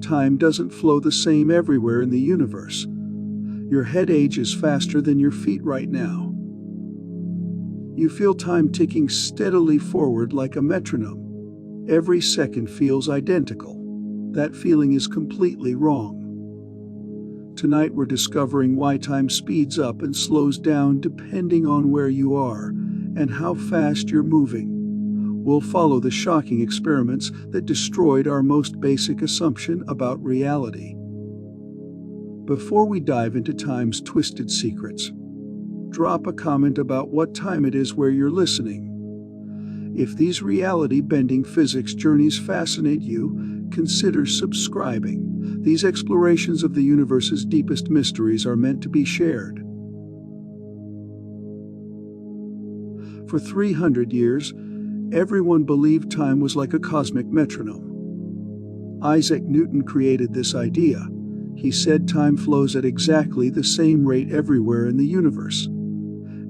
time doesn't flow the same everywhere in the universe. Your head ages faster than your feet right now. You feel time ticking steadily forward like a metronome. Every second feels identical. That feeling is completely wrong. Tonight we're discovering why time speeds up and slows down depending on where you are and how fast you're moving. We'll follow the shocking experiments that destroyed our most basic assumption about reality. Before we dive into time's twisted secrets, drop a comment about what time it is where you're listening. If these reality-bending physics journeys fascinate you, consider subscribing. These explorations of the universe's deepest mysteries are meant to be shared. For 300 years, everyone believed time was like a cosmic metronome. Isaac Newton created this idea. He said time flows at exactly the same rate everywhere in the universe.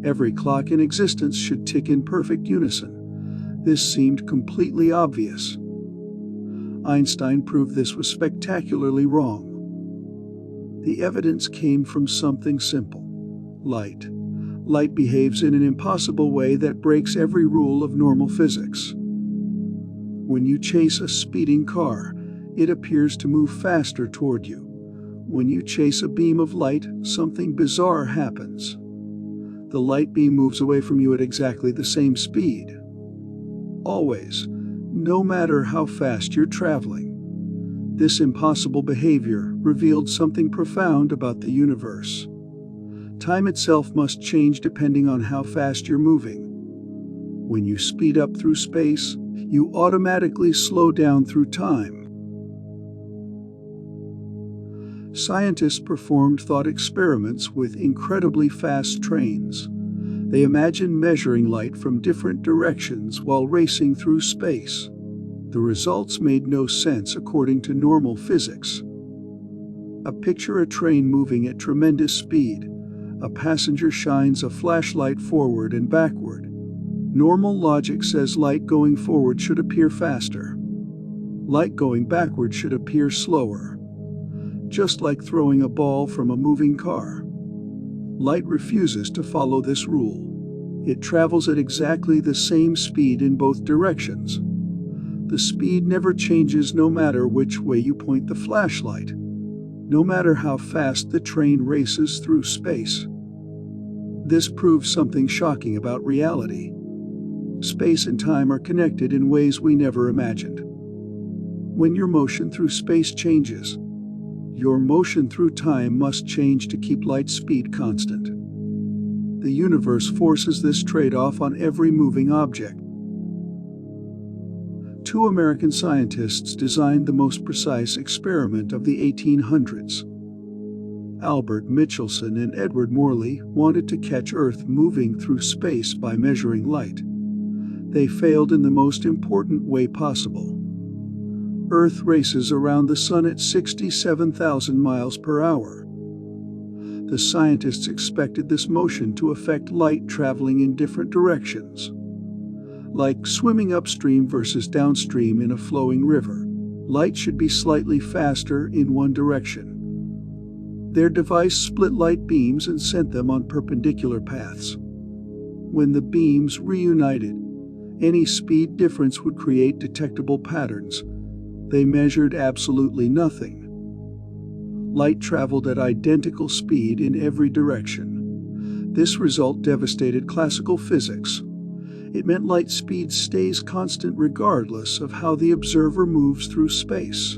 Every clock in existence should tick in perfect unison. This seemed completely obvious. Einstein proved this was spectacularly wrong. The evidence came from something simple: light. Light behaves in an impossible way that breaks every rule of normal physics. When you chase a speeding car, it appears to move faster toward you. When you chase a beam of light, something bizarre happens. The light beam moves away from you at exactly the same speed. Always, no matter how fast you're traveling. This impossible behavior revealed something profound about the universe. Time itself must change depending on how fast you're moving. When you speed up through space, you automatically slow down through time. Scientists performed thought experiments with incredibly fast trains. They imagined measuring light from different directions while racing through space. The results made no sense according to normal physics. Picture a train moving at tremendous speed. A passenger shines a flashlight forward and backward. Normal logic says light going forward should appear faster. Light going backward should appear slower. Just like throwing a ball from a moving car. Light refuses to follow this rule. It travels at exactly the same speed in both directions. The speed never changes no matter which way you point the flashlight, no matter how fast the train races through space. This proves something shocking about reality. Space and time are connected in ways we never imagined. When your motion through space changes, your motion through time must change to keep light speed constant. The universe forces this trade-off on every moving object. Two American scientists designed the most precise experiment of the 1800s. Albert Michelson and Edward Morley wanted to catch Earth moving through space by measuring light. They failed in the most important way possible. Earth races around the Sun at 67,000 miles per hour. The scientists expected this motion to affect light traveling in different directions, like swimming upstream versus downstream in a flowing river. Light should be slightly faster in one direction. Their device split light beams and sent them on perpendicular paths. When the beams reunited, any speed difference would create detectable patterns. They measured absolutely nothing. Light traveled at identical speed in every direction. This result devastated classical physics. It meant light speed stays constant regardless of how the observer moves through space.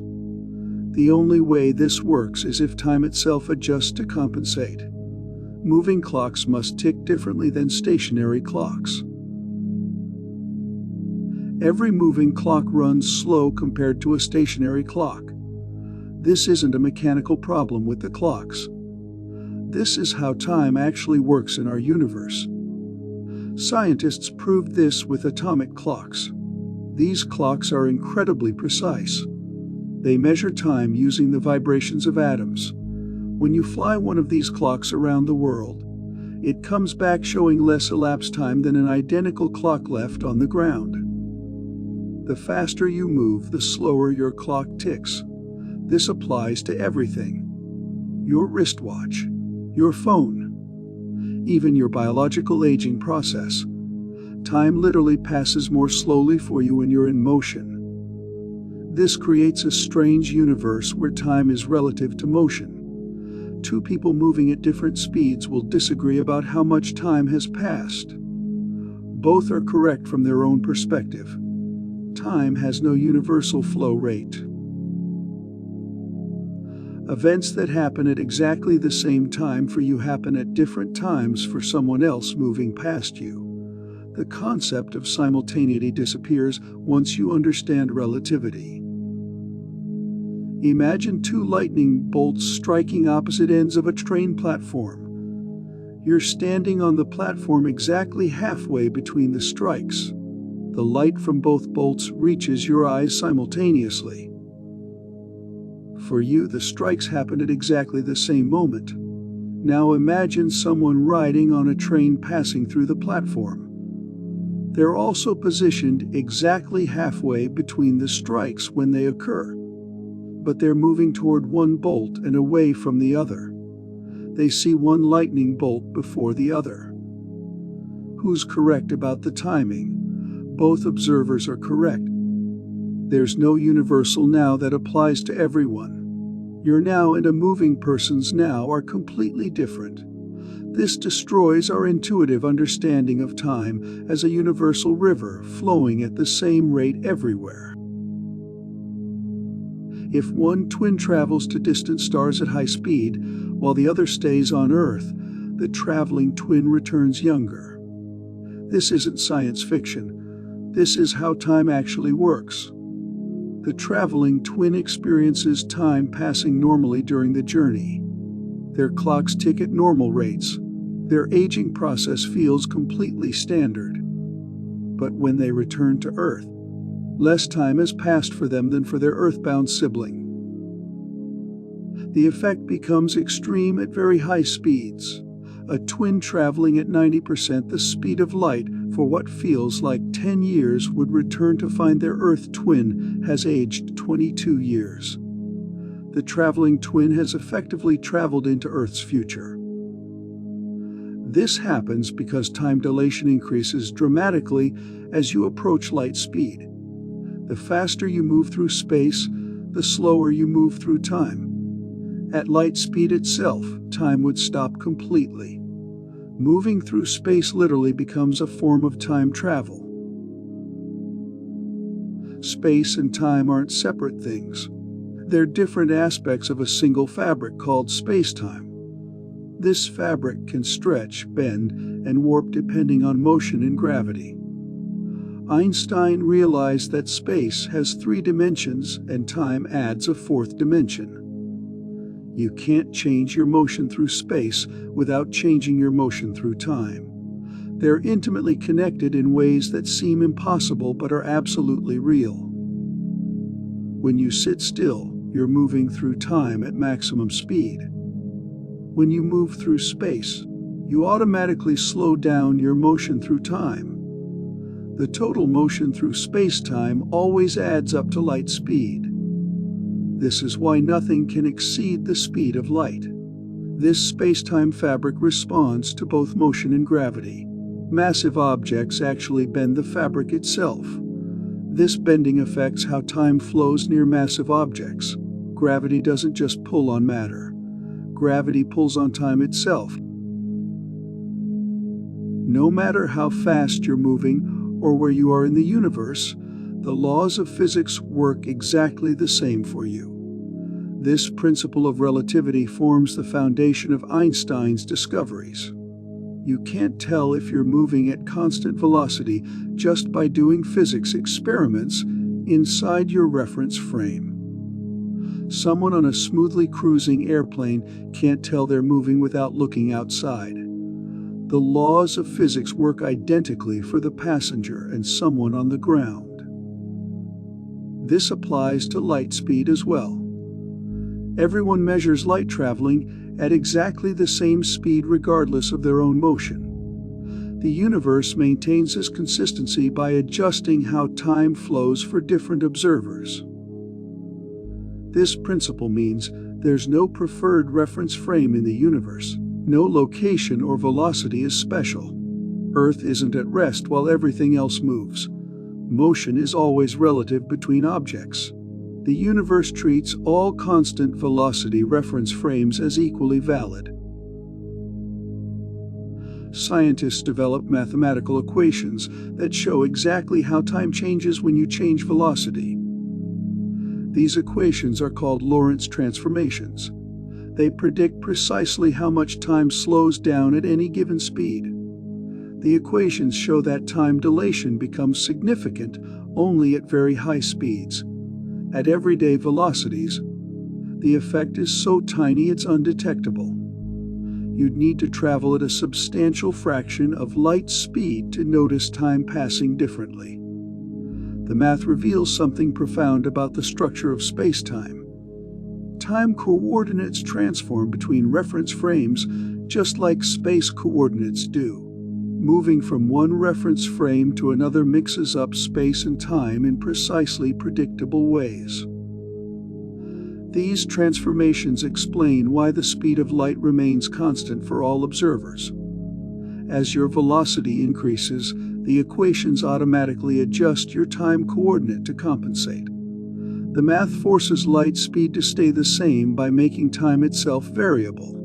The only way this works is if time itself adjusts to compensate. Moving clocks must tick differently than stationary clocks. Every moving clock runs slow compared to a stationary clock. This isn't a mechanical problem with the clocks. This is how time actually works in our universe. Scientists proved this with atomic clocks. These clocks are incredibly precise. They measure time using the vibrations of atoms. When you fly one of these clocks around the world, it comes back showing less elapsed time than an identical clock left on the ground. The faster you move, the slower your clock ticks. This applies to everything: your wristwatch, your phone, even your biological aging process. Time literally passes more slowly for you when you're in motion. This creates a strange universe where time is relative to motion. Two people moving at different speeds will disagree about how much time has passed. Both are correct from their own perspective. Time has no universal flow rate. Events that happen at exactly the same time for you happen at different times for someone else moving past you. The concept of simultaneity disappears once you understand relativity. Imagine two lightning bolts striking opposite ends of a train platform. You're standing on the platform exactly halfway between the strikes. The light from both bolts reaches your eyes simultaneously. For you, the strikes happen at exactly the same moment. Now imagine someone riding on a train passing through the platform. They're also positioned exactly halfway between the strikes when they occur, but they're moving toward one bolt and away from the other. They see one lightning bolt before the other. Who's correct about the timing? Both observers are correct. There's no universal now that applies to everyone. Your now and a moving person's now are completely different. This destroys our intuitive understanding of time as a universal river flowing at the same rate everywhere. If one twin travels to distant stars at high speed while the other stays on Earth, the traveling twin returns younger. This isn't science fiction. This is how time actually works. The traveling twin experiences time passing normally during the journey. Their clocks tick at normal rates. Their aging process feels completely standard. But when they return to Earth, less time has passed for them than for their earthbound sibling. The effect becomes extreme at very high speeds. A twin traveling at 90% the speed of light for what feels like 10 years would return to find their Earth twin has aged 22 years. The traveling twin has effectively traveled into Earth's future. This happens because time dilation increases dramatically as you approach light speed. The faster you move through space, the slower you move through time. At light speed itself, time would stop completely. Moving through space literally becomes a form of time travel. Space and time aren't separate things. They're different aspects of a single fabric called space-time. This fabric can stretch, bend, and warp depending on motion and gravity. Einstein realized that space has 3 dimensions and time adds a 4th dimension. You can't change your motion through space without changing your motion through time. They're intimately connected in ways that seem impossible but are absolutely real. When you sit still, you're moving through time at maximum speed. When you move through space, you automatically slow down your motion through time. The total motion through space-time always adds up to light speed. This is why nothing can exceed the speed of light. This space-time fabric responds to both motion and gravity. Massive objects actually bend the fabric itself. This bending affects how time flows near massive objects. Gravity doesn't just pull on matter. Gravity pulls on time itself. No matter how fast you're moving or where you are in the universe, the laws of physics work exactly the same for you. This principle of relativity forms the foundation of Einstein's discoveries. You can't tell if you're moving at constant velocity just by doing physics experiments inside your reference frame. Someone on a smoothly cruising airplane can't tell they're moving without looking outside. The laws of physics work identically for the passenger and someone on the ground. This applies to light speed as well. Everyone measures light traveling at exactly the same speed regardless of their own motion. The universe maintains this consistency by adjusting how time flows for different observers. This principle means there's no preferred reference frame in the universe. No location or velocity is special. Earth isn't at rest while everything else moves. Motion is always relative between objects. The universe treats all constant velocity reference frames as equally valid. Scientists develop mathematical equations that show exactly how time changes when you change velocity. These equations are called Lorentz transformations. They predict precisely how much time slows down at any given speed. The equations show that time dilation becomes significant only at very high speeds. At everyday velocities, the effect is so tiny it's undetectable. You'd need to travel at a substantial fraction of light speed to notice time passing differently. The math reveals something profound about the structure of space-time. Time coordinates transform between reference frames just like space coordinates do. Moving from one reference frame to another mixes up space and time in precisely predictable ways. These transformations explain why the speed of light remains constant for all observers. As your velocity increases, the equations automatically adjust your time coordinate to compensate. The math forces light speed to stay the same by making time itself variable.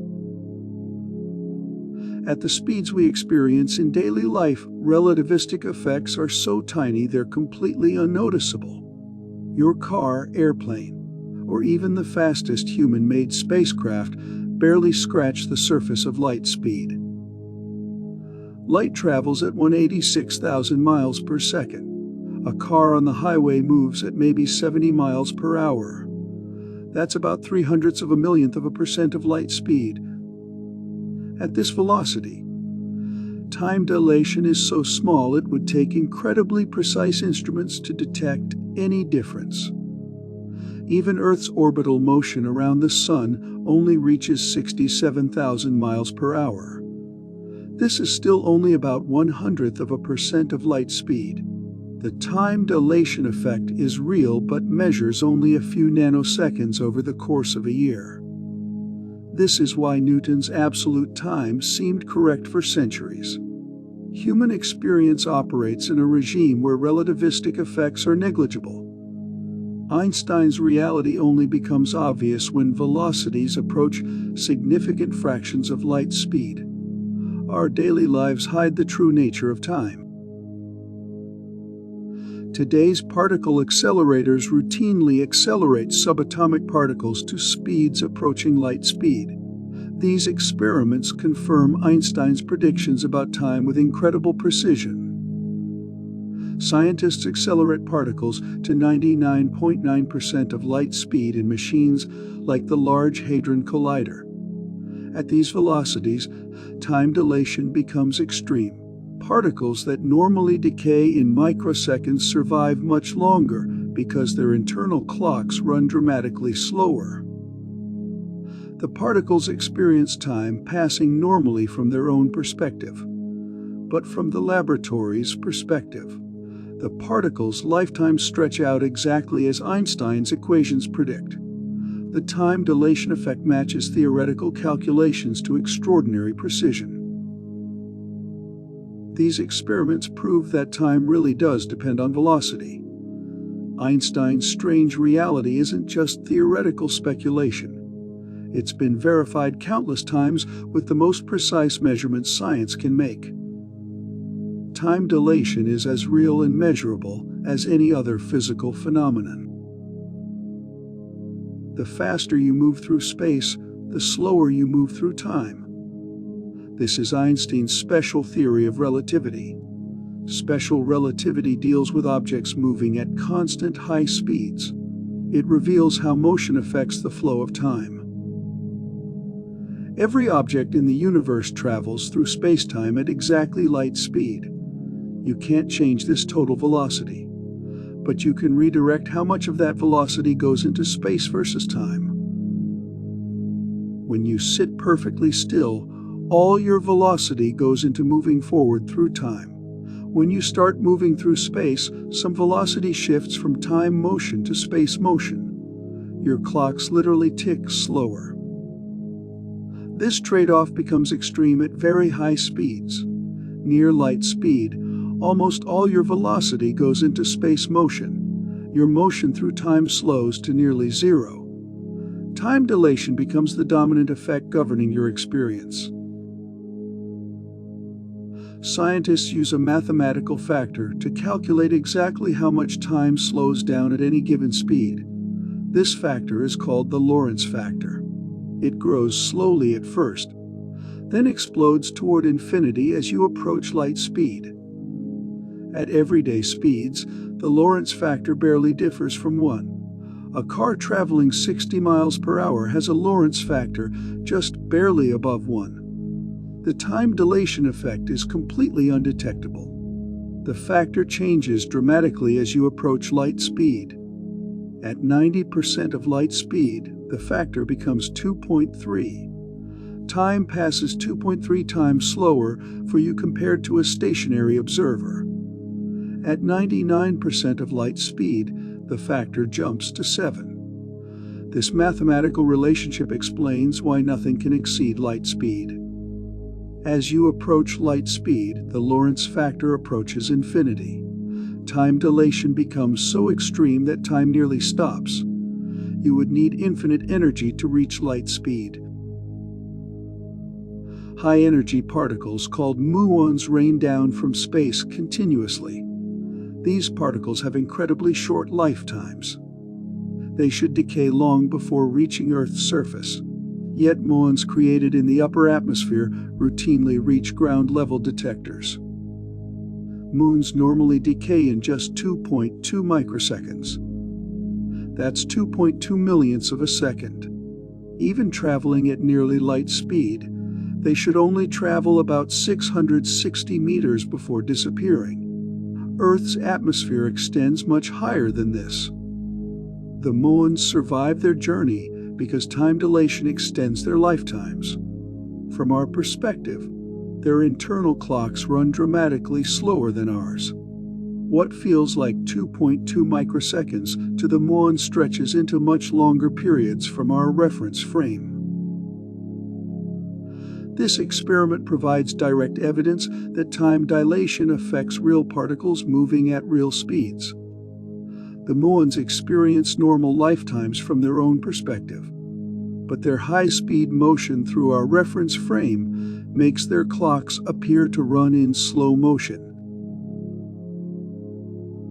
At the speeds we experience in daily life, relativistic effects are so tiny they're completely unnoticeable. Your car, airplane, or even the fastest human-made spacecraft barely scratch the surface of light speed. Light travels at 186,000 miles per second. A car on the highway moves at maybe 70 miles per hour. That's about 0.03 of a millionth of a percent of light speed. At this velocity, time dilation is so small it would take incredibly precise instruments to detect any difference. Even Earth's orbital motion around the Sun only reaches 67,000 miles per hour. This is still only about 1/100th of a percent of light speed. The time dilation effect is real but measures only a few nanoseconds over the course of a year. This is why Newton's absolute time seemed correct for centuries. Human experience operates in a regime where relativistic effects are negligible. Einstein's reality only becomes obvious when velocities approach significant fractions of light speed. Our daily lives hide the true nature of time. Today's particle accelerators routinely accelerate subatomic particles to speeds approaching light speed. These experiments confirm Einstein's predictions about time with incredible precision. Scientists accelerate particles to 99.9% of light speed in machines like the Large Hadron Collider. At these velocities, time dilation becomes extreme. Particles that normally decay in microseconds survive much longer because their internal clocks run dramatically slower. The particles experience time passing normally from their own perspective. But from the laboratory's perspective, the particles' lifetimes stretch out exactly as Einstein's equations predict. The time dilation effect matches theoretical calculations to extraordinary precision. These experiments prove that time really does depend on velocity. Einstein's strange reality isn't just theoretical speculation. It's been verified countless times with the most precise measurements science can make. Time dilation is as real and measurable as any other physical phenomenon. The faster you move through space, the slower you move through time. This is Einstein's special theory of relativity. Special relativity deals with objects moving at constant high speeds. It reveals how motion affects the flow of time. Every object in the universe travels through space-time at exactly light speed. You can't change this total velocity, but you can redirect how much of that velocity goes into space versus time. When you sit perfectly still, all your velocity goes into moving forward through time. When you start moving through space, some velocity shifts from time motion to space motion. your clocks literally tick slower. This trade-off becomes extreme at very high speeds. Near light speed, almost all your velocity goes into space motion. Your motion through time slows to nearly zero. Time dilation becomes the dominant effect governing your experience. Scientists use a mathematical factor to calculate exactly how much time slows down at any given speed. This factor is called the Lorentz factor. It grows slowly at first, then explodes toward infinity as you approach light speed. At everyday speeds, the Lorentz factor barely differs from 1. A car traveling 60 miles per hour has a Lorentz factor just barely above 1. The time dilation effect is completely undetectable. The factor changes dramatically as you approach light speed. At 90% of light speed, the factor becomes 2.3. Time passes 2.3 times slower for you compared to a stationary observer. At 99% of light speed, the factor jumps to 7. This mathematical relationship explains why nothing can exceed light speed. As you approach light speed, the Lorentz factor approaches infinity. Time dilation becomes so extreme that time nearly stops. You would need infinite energy to reach light speed. High-energy particles called muons rain down from space continuously. These particles have incredibly short lifetimes. They should decay long before reaching Earth's surface. Yet muons created in the upper atmosphere routinely reach ground-level detectors. Muons normally decay in just 2.2 microseconds. That's 2.2 millionths of a second. Even traveling at nearly light speed, they should only travel about 660 meters before disappearing. Earth's atmosphere extends much higher than this. The muons survive their journey because time dilation extends their lifetimes. From our perspective, their internal clocks run dramatically slower than ours. What feels like 2.2 microseconds to the muon stretches into much longer periods from our reference frame. This experiment provides direct evidence that time dilation affects real particles moving at real speeds. The muons experience normal lifetimes from their own perspective, but their high-speed motion through our reference frame makes their clocks appear to run in slow motion.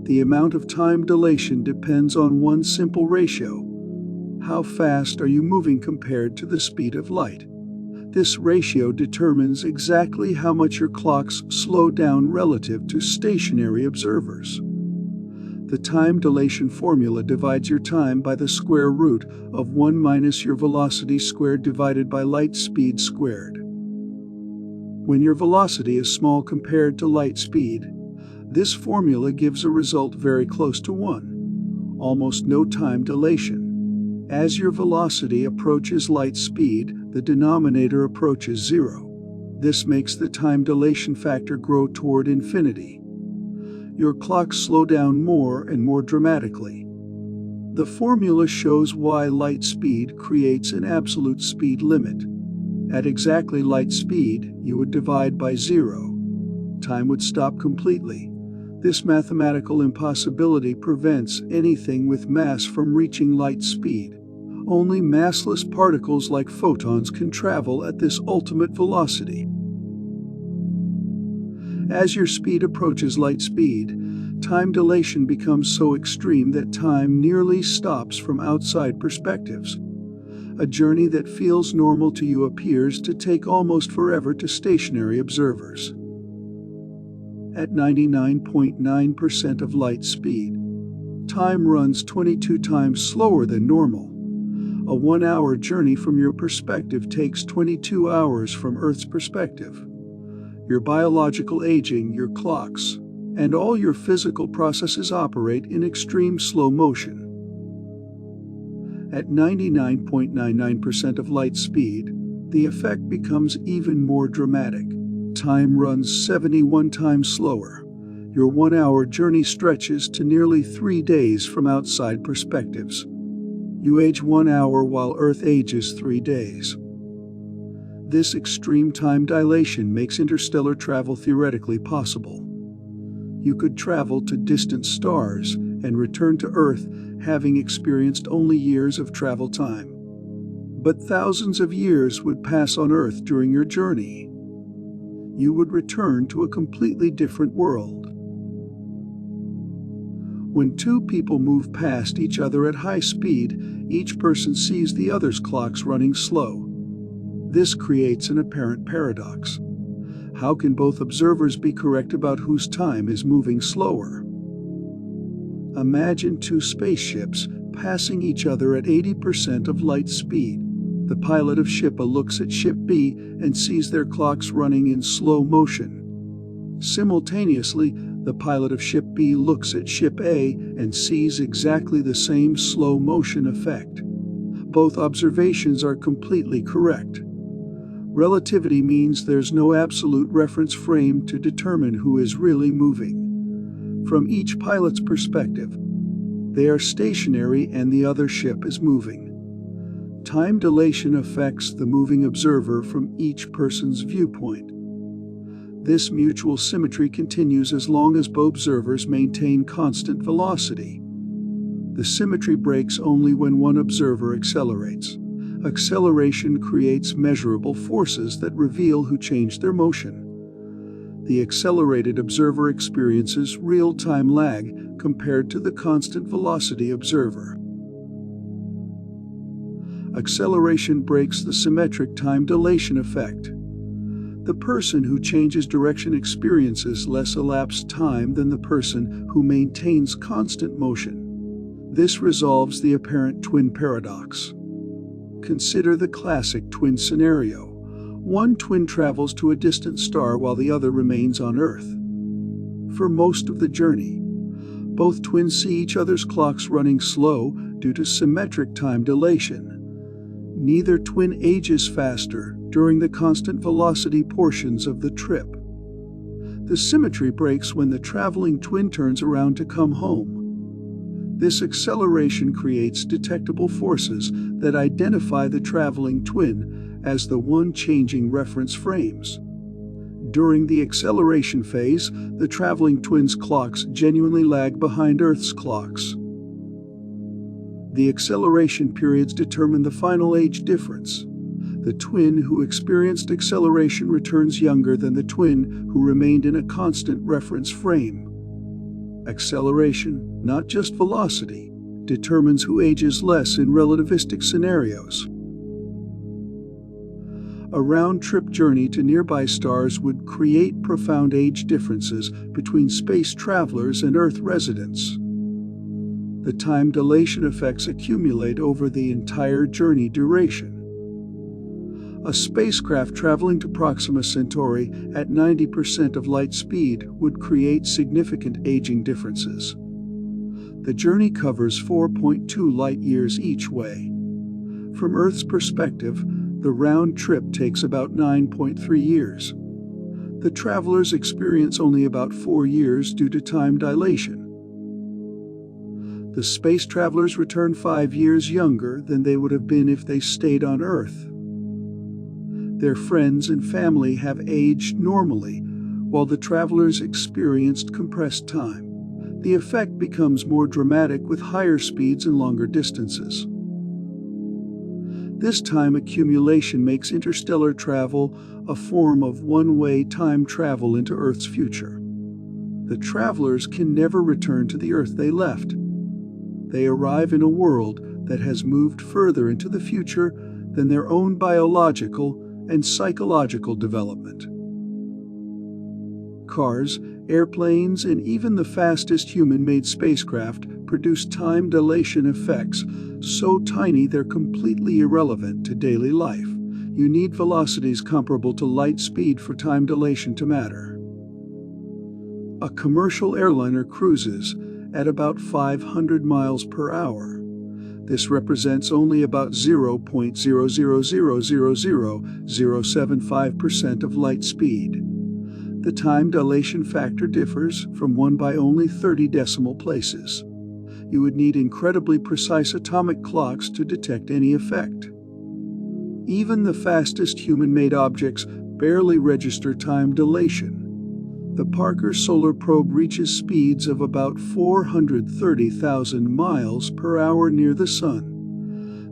The amount of time dilation depends on one simple ratio. How fast are you moving compared to the speed of light? This ratio determines exactly how much your clocks slow down relative to stationary observers. The time dilation formula divides your time by the square root of 1 minus your velocity squared divided by light speed squared. When your velocity is small compared to light speed, this formula gives a result very close to 1, almost no time dilation. As your velocity approaches light speed, the denominator approaches 0. This makes the time dilation factor grow toward infinity. Your clocks slow down more and more dramatically. The formula shows why light speed creates an absolute speed limit. At exactly light speed, you would divide by 0. Time would stop completely. This mathematical impossibility prevents anything with mass from reaching light speed. Only massless particles like photons can travel at this ultimate velocity. As your speed approaches light speed, time dilation becomes so extreme that time nearly stops from outside perspectives. A journey that feels normal to you appears to take almost forever to stationary observers. At 99.9% of light speed, time runs 22 times slower than normal. A 1-hour journey from your perspective takes 22 hours from Earth's perspective. Your biological aging, your clocks, and all your physical processes operate in extreme slow motion. At 99.99% of light speed, the effect becomes even more dramatic. Time runs 71 times slower. Your 1-hour journey stretches to nearly 3 days from outside perspectives. You age 1 hour while Earth ages 3 days. This extreme time dilation makes interstellar travel theoretically possible. You could travel to distant stars and return to Earth having experienced only years of travel time. But thousands of years would pass on Earth during your journey. You would return to a completely different world. When two people move past each other at high speed, each person sees the other's clocks running slow. This creates an apparent paradox. How can both observers be correct about whose time is moving slower? Imagine two spaceships passing each other at 80% of light speed. The pilot of Ship A looks at Ship B and sees their clocks running in slow motion. Simultaneously, the pilot of Ship B looks at Ship A and sees exactly the same slow motion effect. Both observations are completely correct. Relativity means there's no absolute reference frame to determine who is really moving. From each pilot's perspective, they are stationary and the other ship is moving. Time dilation affects the moving observer from each person's viewpoint. This mutual symmetry continues as long as both observers maintain constant velocity. The symmetry breaks only when one observer accelerates. Acceleration creates measurable forces that reveal who changed their motion. The accelerated observer experiences real-time lag compared to the constant velocity observer. Acceleration breaks the symmetric time dilation effect. The person who changes direction experiences less elapsed time than the person who maintains constant motion. This resolves the apparent twin paradox. Consider the classic twin scenario. One twin travels to a distant star while the other remains on Earth. For most of the journey, both twins see each other's clocks running slow due to symmetric time dilation. Neither twin ages faster during the constant velocity portions of the trip. The symmetry breaks when the traveling twin turns around to come home. This acceleration creates detectable forces that identify the traveling twin as the one changing reference frames. During the acceleration phase, the traveling twin's clocks genuinely lag behind Earth's clocks. The acceleration periods determine the final age difference. The twin who experienced acceleration returns younger than the twin who remained in a constant reference frame. Acceleration, not just velocity, determines who ages less in relativistic scenarios. A round-trip journey to nearby stars would create profound age differences between space travelers and Earth residents. The time dilation effects accumulate over the entire journey duration. A spacecraft traveling to Proxima Centauri at 90% of light speed would create significant aging differences. The journey covers 4.2 light-years each way. From Earth's perspective, the round trip takes about 9.3 years. The travelers experience only about 4 years due to time dilation. The space travelers return 5 years younger than they would have been if they stayed on Earth. Their friends and family have aged normally, while the travelers experienced compressed time. The effect becomes more dramatic with higher speeds and longer distances. This time accumulation makes interstellar travel a form of one-way time travel into Earth's future. The travelers can never return to the Earth they left. They arrive in a world that has moved further into the future than their own biological and psychological development. Cars, airplanes, and even the fastest human-made spacecraft produce time dilation effects so tiny they're completely irrelevant to daily life. You need velocities comparable to light speed for time dilation to matter. A commercial airliner cruises at about 500 miles per hour. This represents only about 0.0000075% of light speed. The time dilation factor differs from 1 by only 30 decimal places. you would need incredibly precise atomic clocks to detect any effect. Even the fastest human-made objects barely register time dilation. The Parker Solar Probe reaches speeds of about 430,000 miles per hour near the Sun.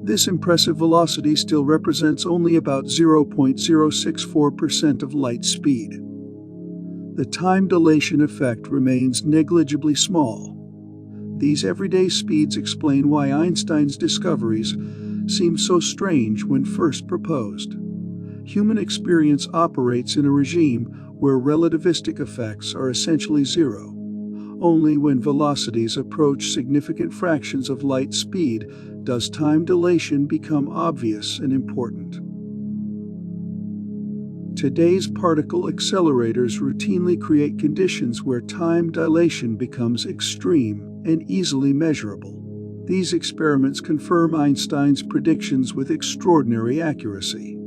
This impressive velocity still represents only about 0.064% of light speed. The time dilation effect remains negligibly small. These everyday speeds explain why Einstein's discoveries seemed so strange when first proposed. Human experience operates in a regime where relativistic effects are essentially zero. Only when velocities approach significant fractions of light speed does time dilation become obvious and important. Today's particle accelerators routinely create conditions where time dilation becomes extreme and easily measurable. These experiments confirm Einstein's predictions with extraordinary accuracy.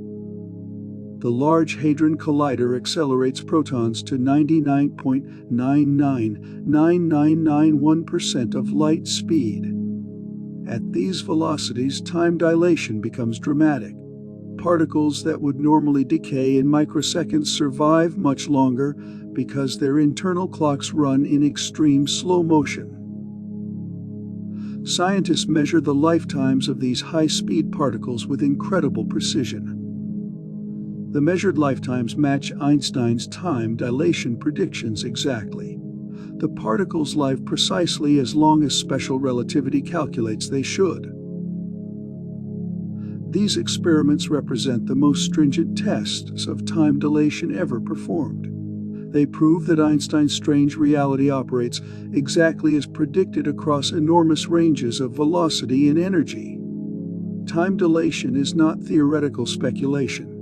The Large Hadron Collider accelerates protons to 99.999991% of light speed. At these velocities, time dilation becomes dramatic. Particles that would normally decay in microseconds survive much longer because their internal clocks run in extreme slow motion. Scientists measure the lifetimes of these high-speed particles with incredible precision. The measured lifetimes match Einstein's time dilation predictions exactly. The particles live precisely as long as special relativity calculates they should. These experiments represent the most stringent tests of time dilation ever performed. They prove that Einstein's strange reality operates exactly as predicted across enormous ranges of velocity and energy. Time dilation is not theoretical speculation.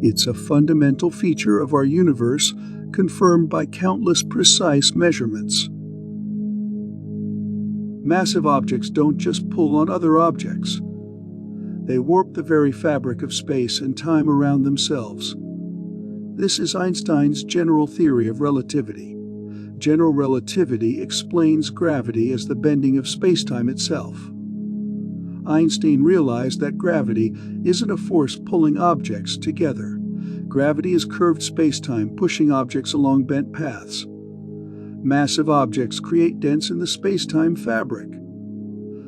It's a fundamental feature of our universe, confirmed by countless precise measurements. Massive objects don't just pull on other objects. They warp the very fabric of space and time around themselves. This is Einstein's general theory of relativity. General relativity explains gravity as the bending of spacetime itself. Einstein realized that gravity isn't a force pulling objects together. Gravity is curved spacetime pushing objects along bent paths. Massive objects create dents in the spacetime fabric.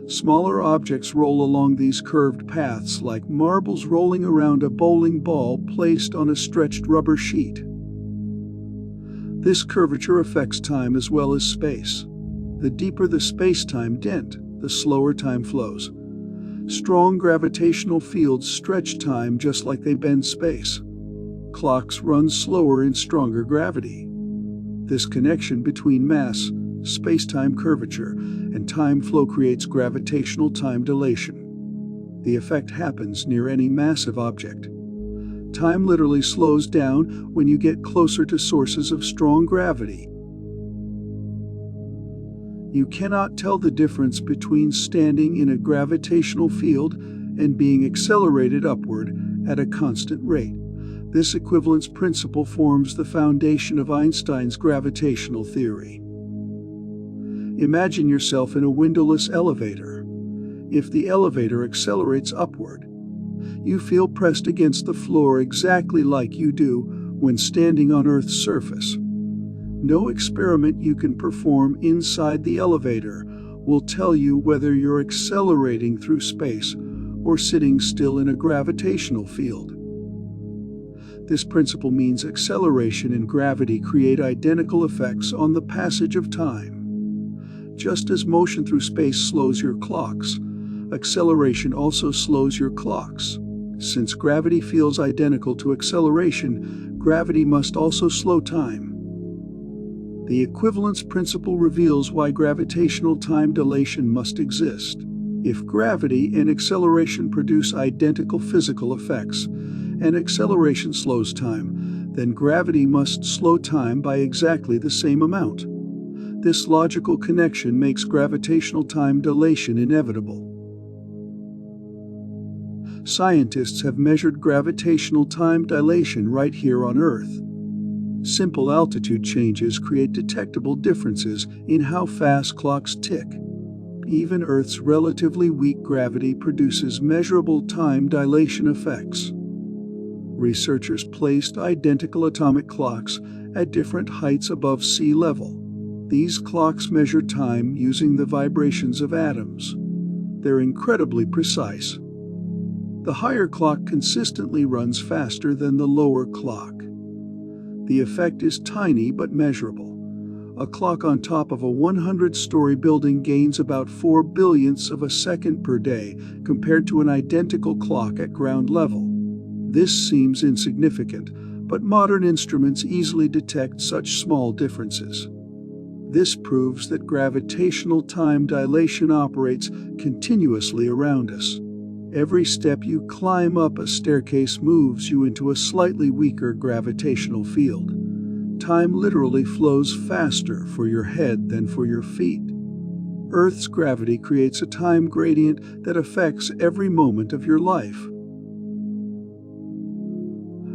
Smaller objects roll along these curved paths like marbles rolling around a bowling ball placed on a stretched rubber sheet. This curvature affects time as well as space. The deeper the spacetime dent, the slower time flows. Strong gravitational fields stretch time just like they bend space. Clocks run slower in stronger gravity. This connection between mass, spacetime curvature, and time flow creates gravitational time dilation. The effect happens near any massive object. Time literally slows down when you get closer to sources of strong gravity. You cannot tell the difference between standing in a gravitational field and being accelerated upward at a constant rate. This equivalence principle forms the foundation of Einstein's gravitational theory. Imagine yourself in a windowless elevator. If the elevator accelerates upward, you feel pressed against the floor exactly like you do when standing on Earth's surface. No experiment you can perform inside the elevator will tell you whether you're accelerating through space or sitting still in a gravitational field. This principle means acceleration and gravity create identical effects on the passage of time. Just as motion through space slows your clocks, acceleration also slows your clocks. Since gravity feels identical to acceleration, gravity must also slow time. The equivalence principle reveals why gravitational time dilation must exist. If gravity and acceleration produce identical physical effects, and acceleration slows time, then gravity must slow time by exactly the same amount. This logical connection makes gravitational time dilation inevitable. Scientists have measured gravitational time dilation right here on Earth. Simple altitude changes create detectable differences in how fast clocks tick. even Earth's relatively weak gravity produces measurable time dilation effects. Researchers placed identical atomic clocks at different heights above sea level. These clocks measure time using the vibrations of atoms. They're incredibly precise. The higher clock consistently runs faster than the lower clock. The effect is tiny but measurable. A clock on top of a 100-story building gains about 4 billionths of a second per day compared to an identical clock at ground level. This seems insignificant, but modern instruments easily detect such small differences. This proves that gravitational time dilation operates continuously around us. Every step you climb up a staircase moves you into a slightly weaker gravitational field. Time literally flows faster for your head than for your feet. Earth's gravity creates a time gradient that affects every moment of your life.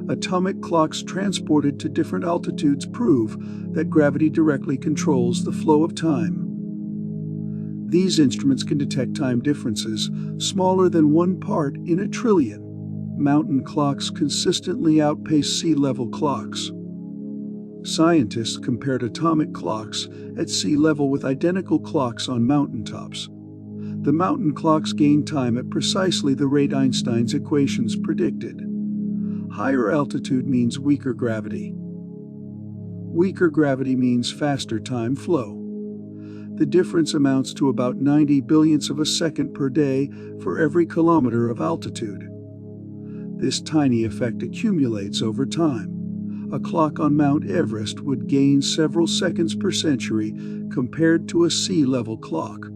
Atomic clocks transported to different altitudes prove that gravity directly controls the flow of time. These instruments can detect time differences smaller than 1 part in a trillion. Mountain clocks consistently outpace sea level clocks. Scientists compared atomic clocks at sea level with identical clocks on mountaintops. The mountain clocks gained time at precisely the rate Einstein's equations predicted. Higher altitude means weaker gravity. Weaker gravity means faster time flow. The difference amounts to about 90 billionths of a second per day for every kilometer of altitude. This tiny effect accumulates over time. A clock on Mount Everest would gain several seconds per century compared to a sea-level clock.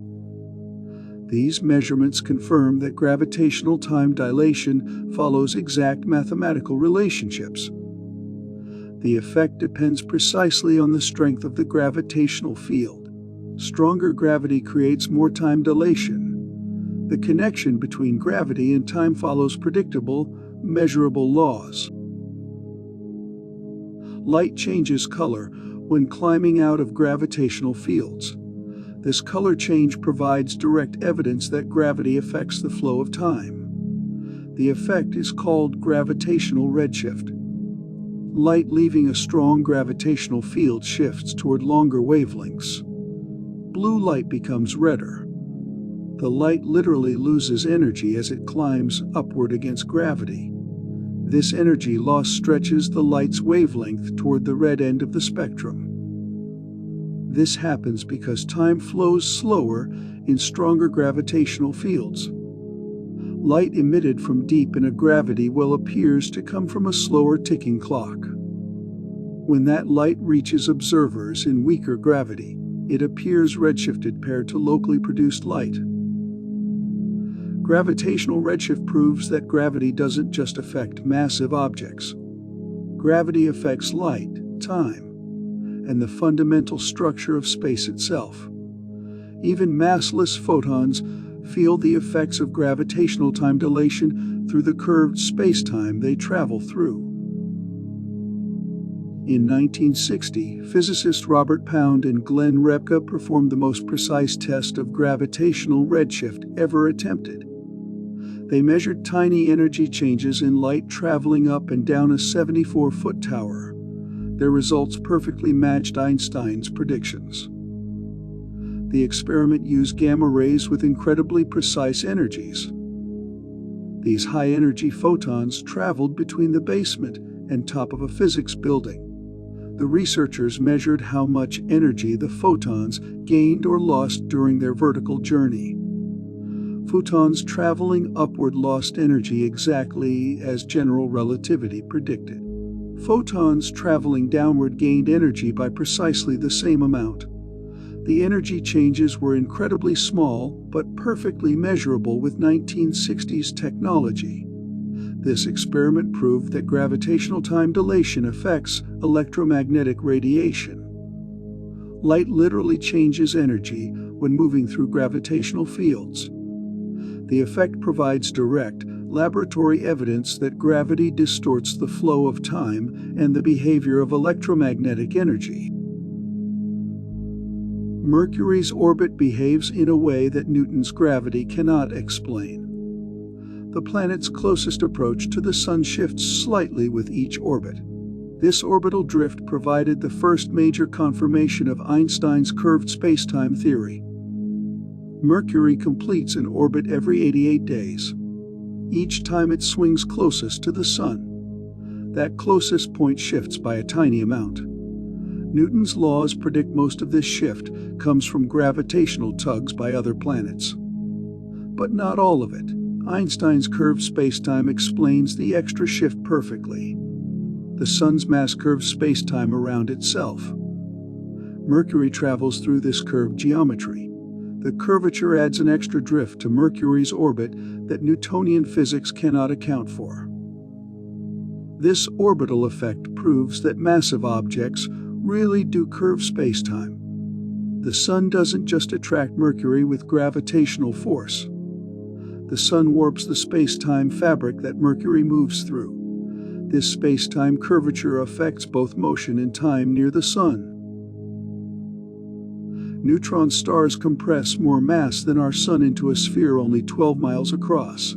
These measurements confirm that gravitational time dilation follows exact mathematical relationships. The effect depends precisely on the strength of the gravitational field. Stronger gravity creates more time dilation. The connection between gravity and time follows predictable, measurable laws. Light changes color when climbing out of gravitational fields. This color change provides direct evidence that gravity affects the flow of time. The effect is called gravitational redshift. Light leaving a strong gravitational field shifts toward longer wavelengths. Blue light becomes redder. The light literally loses energy as it climbs upward against gravity. This energy loss stretches the light's wavelength toward the red end of the spectrum. This happens because time flows slower in stronger gravitational fields. Light emitted from deep in a gravity well appears to come from a slower ticking clock. When that light reaches observers in weaker gravity, it appears redshifted paired to locally produced light. Gravitational redshift proves that gravity doesn't just affect massive objects. Gravity affects light, time, and the fundamental structure of space itself. Even massless photons feel the effects of gravitational time dilation through the curved space-time they travel through. In 1960, physicists Robert Pound and Glenn Repka performed the most precise test of gravitational redshift ever attempted. They measured tiny energy changes in light traveling up and down a 74-foot tower. Their results perfectly matched Einstein's predictions. The experiment used gamma rays with incredibly precise energies. These high-energy photons traveled between the basement and top of a physics building. The researchers measured how much energy the photons gained or lost during their vertical journey. Photons traveling upward lost energy exactly as general relativity predicted. Photons traveling downward gained energy by precisely the same amount. The energy changes were incredibly small but perfectly measurable with 1960s technology. This experiment proved that gravitational time dilation affects electromagnetic radiation. Light literally changes energy when moving through gravitational fields. The effect provides direct, laboratory evidence that gravity distorts the flow of time and the behavior of electromagnetic energy. Mercury's orbit behaves in a way that Newton's gravity cannot explain. The planet's closest approach to the Sun shifts slightly with each orbit. This orbital drift provided the first major confirmation of Einstein's curved spacetime theory. Mercury completes an orbit every 88 days. Each time it swings closest to the Sun. That closest point shifts by a tiny amount. Newton's laws predict most of this shift comes from gravitational tugs by other planets. But not all of it. Einstein's curved spacetime explains the extra shift perfectly. The Sun's mass curves spacetime around itself. Mercury travels through this curved geometry. The curvature adds an extra drift to Mercury's orbit that Newtonian physics cannot account for. This orbital effect proves that massive objects really do curve spacetime. The Sun doesn't just attract Mercury with gravitational force. The Sun warps the space-time fabric that Mercury moves through. This space-time curvature affects both motion and time near the Sun. Neutron stars compress more mass than our Sun into a sphere only 12 miles across.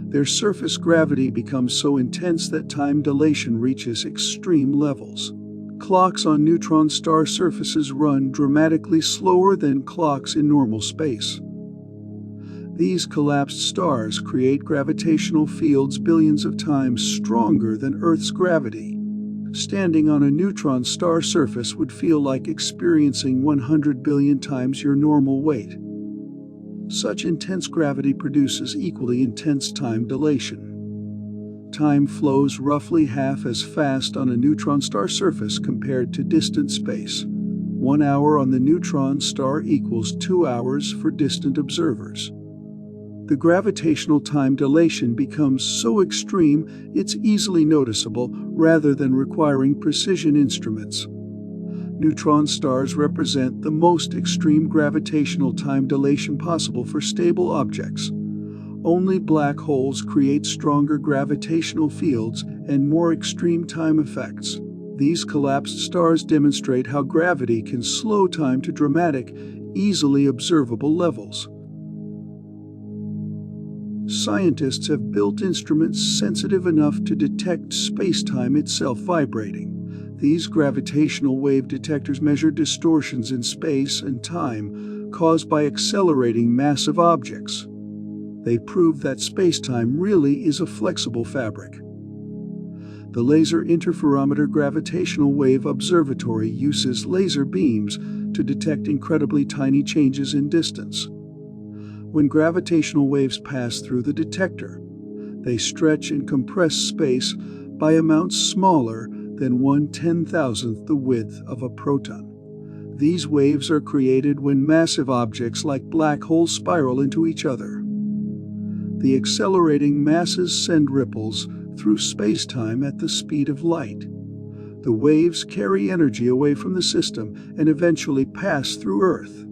Their surface gravity becomes so intense that time dilation reaches extreme levels. Clocks on neutron star surfaces run dramatically slower than clocks in normal space. These collapsed stars create gravitational fields billions of times stronger than Earth's gravity. Standing on a neutron star surface would feel like experiencing 100 billion times your normal weight. Such intense gravity produces equally intense time dilation. Time flows roughly half as fast on a neutron star surface compared to distant space. 1 hour on the neutron star equals 2 hours for distant observers. The gravitational time dilation becomes so extreme it's easily noticeable rather than requiring precision instruments. Neutron stars represent the most extreme gravitational time dilation possible for stable objects. Only black holes create stronger gravitational fields and more extreme time effects. These collapsed stars demonstrate how gravity can slow time to dramatic, easily observable levels. Scientists have built instruments sensitive enough to detect spacetime itself vibrating. These gravitational wave detectors measure distortions in space and time caused by accelerating massive objects. They prove that spacetime really is a flexible fabric. The Laser Interferometer Gravitational Wave Observatory uses laser beams to detect incredibly tiny changes in distance. When gravitational waves pass through the detector, they stretch and compress space by amounts smaller than 1/10,000th the width of a proton. These waves are created when massive objects like black holes spiral into each other. The accelerating masses send ripples through spacetime at the speed of light. The waves carry energy away from the system and eventually pass through Earth.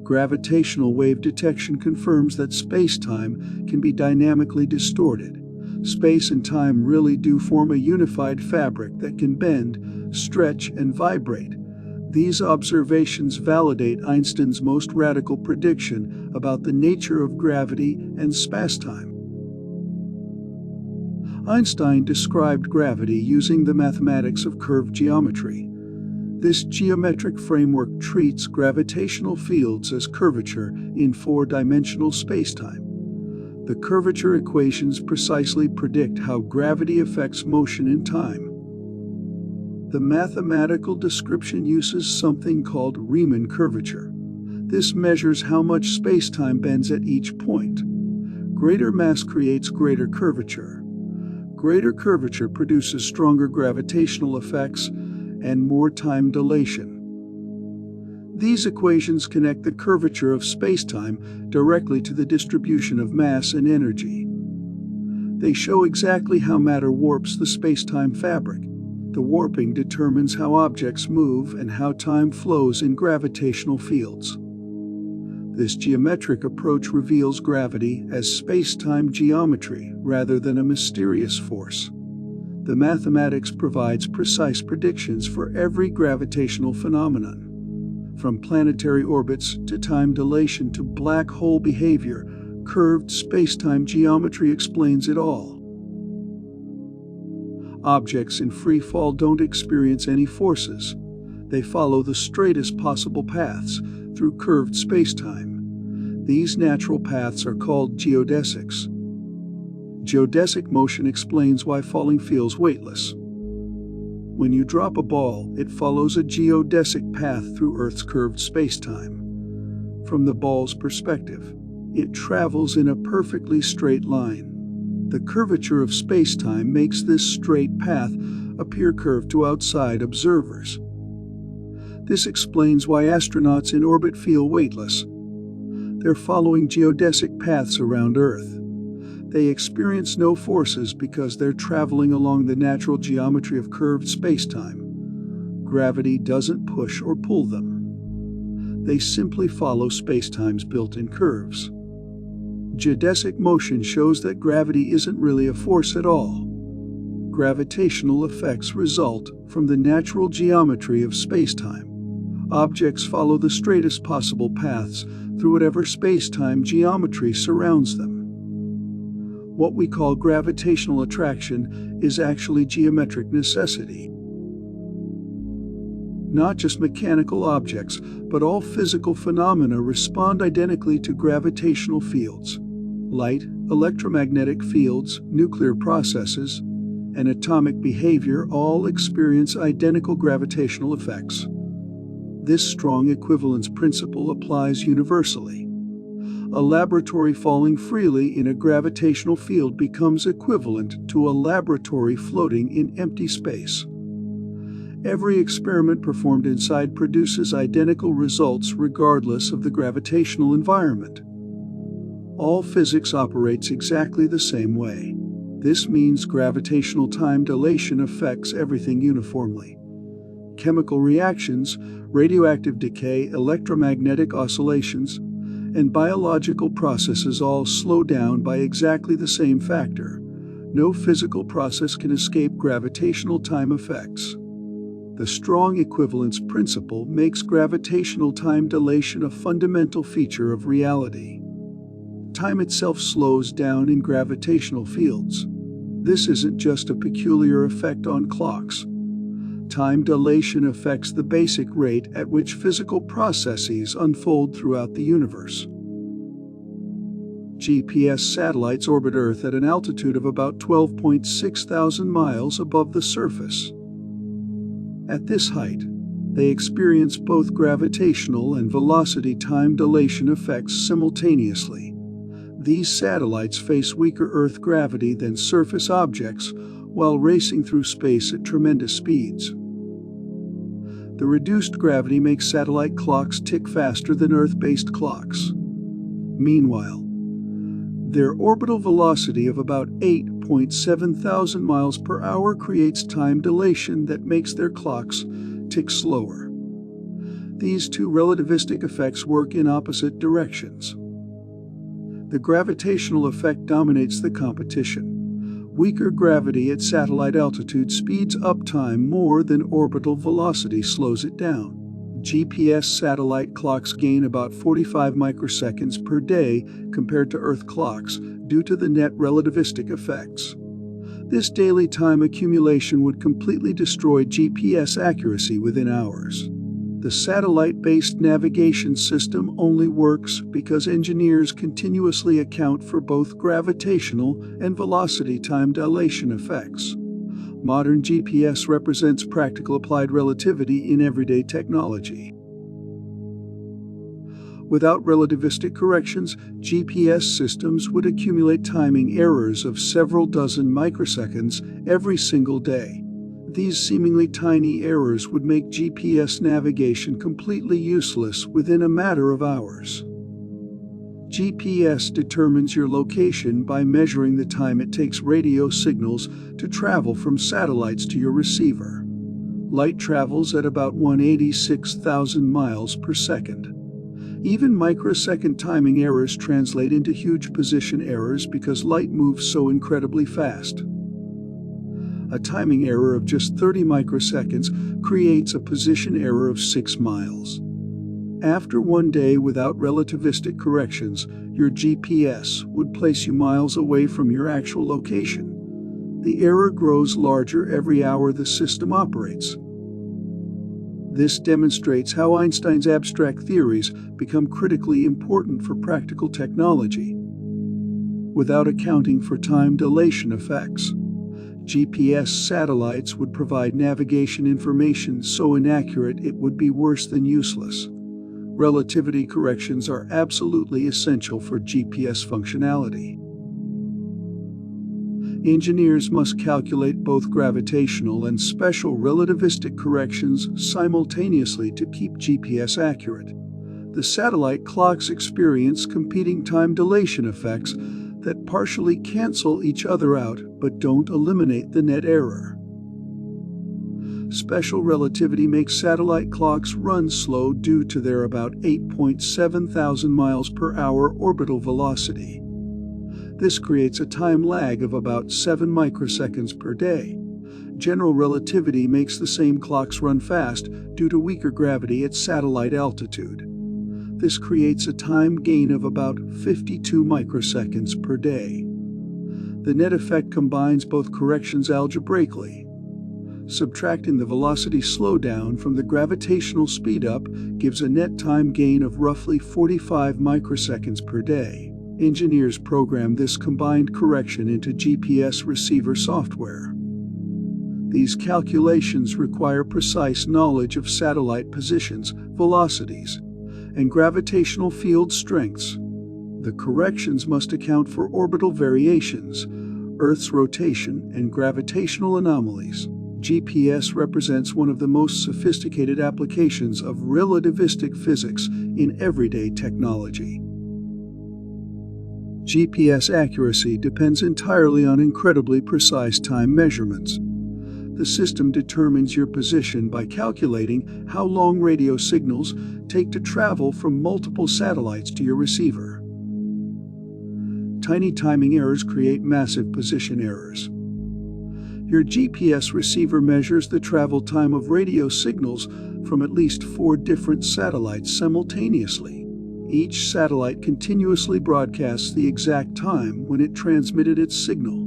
Gravitational wave detection confirms that spacetime can be dynamically distorted. Space and time really do form a unified fabric that can bend, stretch, and vibrate. These observations validate Einstein's most radical prediction about the nature of gravity and spacetime. Einstein described gravity using the mathematics of curved geometry. This geometric framework treats gravitational fields as curvature in four-dimensional spacetime. The curvature equations precisely predict how gravity affects motion and time. The mathematical description uses something called Riemann curvature. This measures how much spacetime bends at each point. Greater mass creates greater curvature. Greater curvature produces stronger gravitational effects and more time dilation. These equations connect the curvature of spacetime directly to the distribution of mass and energy. They show exactly how matter warps the spacetime fabric. The warping determines how objects move and how time flows in gravitational fields. This geometric approach reveals gravity as spacetime geometry rather than a mysterious force. The mathematics provides precise predictions for every gravitational phenomenon. From planetary orbits to time dilation to black hole behavior, curved spacetime geometry explains it all. Objects in free fall don't experience any forces. They follow the straightest possible paths through curved spacetime. These natural paths are called geodesics. Geodesic motion explains why falling feels weightless. When you drop a ball, it follows a geodesic path through Earth's curved spacetime. From the ball's perspective, it travels in a perfectly straight line. The curvature of spacetime makes this straight path appear curved to outside observers. This explains why astronauts in orbit feel weightless. They're following geodesic paths around Earth. They experience no forces because they're traveling along the natural geometry of curved spacetime. Gravity doesn't push or pull them. They simply follow spacetime's built-in curves. Geodesic motion shows that gravity isn't really a force at all. Gravitational effects result from the natural geometry of spacetime. Objects follow the straightest possible paths through whatever spacetime geometry surrounds them. What we call gravitational attraction is actually geometric necessity. Not just mechanical objects, but all physical phenomena respond identically to gravitational fields. Light, electromagnetic fields, nuclear processes, and atomic behavior all experience identical gravitational effects. This strong equivalence principle applies universally. A laboratory falling freely in a gravitational field becomes equivalent to a laboratory floating in empty space. Every experiment performed inside produces identical results regardless of the gravitational environment. All physics operates exactly the same way. This means gravitational time dilation affects everything uniformly. Chemical reactions, radioactive decay, electromagnetic oscillations, and biological processes all slow down by exactly the same factor. No physical process can escape gravitational time effects. The strong equivalence principle makes gravitational time dilation a fundamental feature of reality. Time itself slows down in gravitational fields. This isn't just a peculiar effect on clocks. Time dilation affects the basic rate at which physical processes unfold throughout the universe. GPS satellites orbit Earth at an altitude of about 12.6 thousand miles above the surface. At this height, they experience both gravitational and velocity time dilation effects simultaneously. These satellites face weaker Earth gravity than surface objects while racing through space at tremendous speeds. The reduced gravity makes satellite clocks tick faster than Earth-based clocks. Meanwhile, their orbital velocity of about 8.7 thousand miles per hour creates time dilation that makes their clocks tick slower. These two relativistic effects work in opposite directions. The gravitational effect dominates the competition. Weaker gravity at satellite altitude speeds up time more than orbital velocity slows it down. GPS satellite clocks gain about 45 microseconds per day compared to Earth clocks due to the net relativistic effects. This daily time accumulation would completely destroy GPS accuracy within hours. The satellite-based navigation system only works because engineers continuously account for both gravitational and velocity time dilation effects. Modern GPS represents practical applied relativity in everyday technology. Without relativistic corrections, GPS systems would accumulate timing errors of several dozen microseconds every single day. These seemingly tiny errors would make GPS navigation completely useless within a matter of hours. GPS determines your location by measuring the time it takes radio signals to travel from satellites to your receiver. Light travels at about 186,000 miles per second. Even microsecond timing errors translate into huge position errors because light moves so incredibly fast. A timing error of just 30 microseconds creates a position error of 6 miles. After one day without relativistic corrections, your GPS would place you miles away from your actual location. The error grows larger every hour the system operates. This demonstrates how Einstein's abstract theories become critically important for practical technology. Without accounting for time dilation effects, GPS satellites would provide navigation information so inaccurate it would be worse than useless. Relativity corrections are absolutely essential for GPS functionality. Engineers must calculate both gravitational and special relativistic corrections simultaneously to keep GPS accurate. The satellite clocks experience competing time dilation effects that partially cancel each other out but don't eliminate the net error. Special relativity makes satellite clocks run slow due to their about 8.7 thousand miles per hour orbital velocity. This creates a time lag of about 7 microseconds per day. General relativity makes the same clocks run fast due to weaker gravity at satellite altitude. This creates a time gain of about 52 microseconds per day. The net effect combines both corrections algebraically. Subtracting the velocity slowdown from the gravitational speedup gives a net time gain of roughly 45 microseconds per day. Engineers program this combined correction into GPS receiver software. These calculations require precise knowledge of satellite positions, velocities, and gravitational field strengths. The corrections must account for orbital variations, Earth's rotation, and gravitational anomalies. GPS represents one of the most sophisticated applications of relativistic physics in everyday technology. GPS accuracy depends entirely on incredibly precise time measurements. The system determines your position by calculating how long radio signals take to travel from multiple satellites to your receiver. Tiny timing errors create massive position errors. Your GPS receiver measures the travel time of radio signals from at least 4 different satellites simultaneously. Each satellite continuously broadcasts the exact time when it transmitted its signal.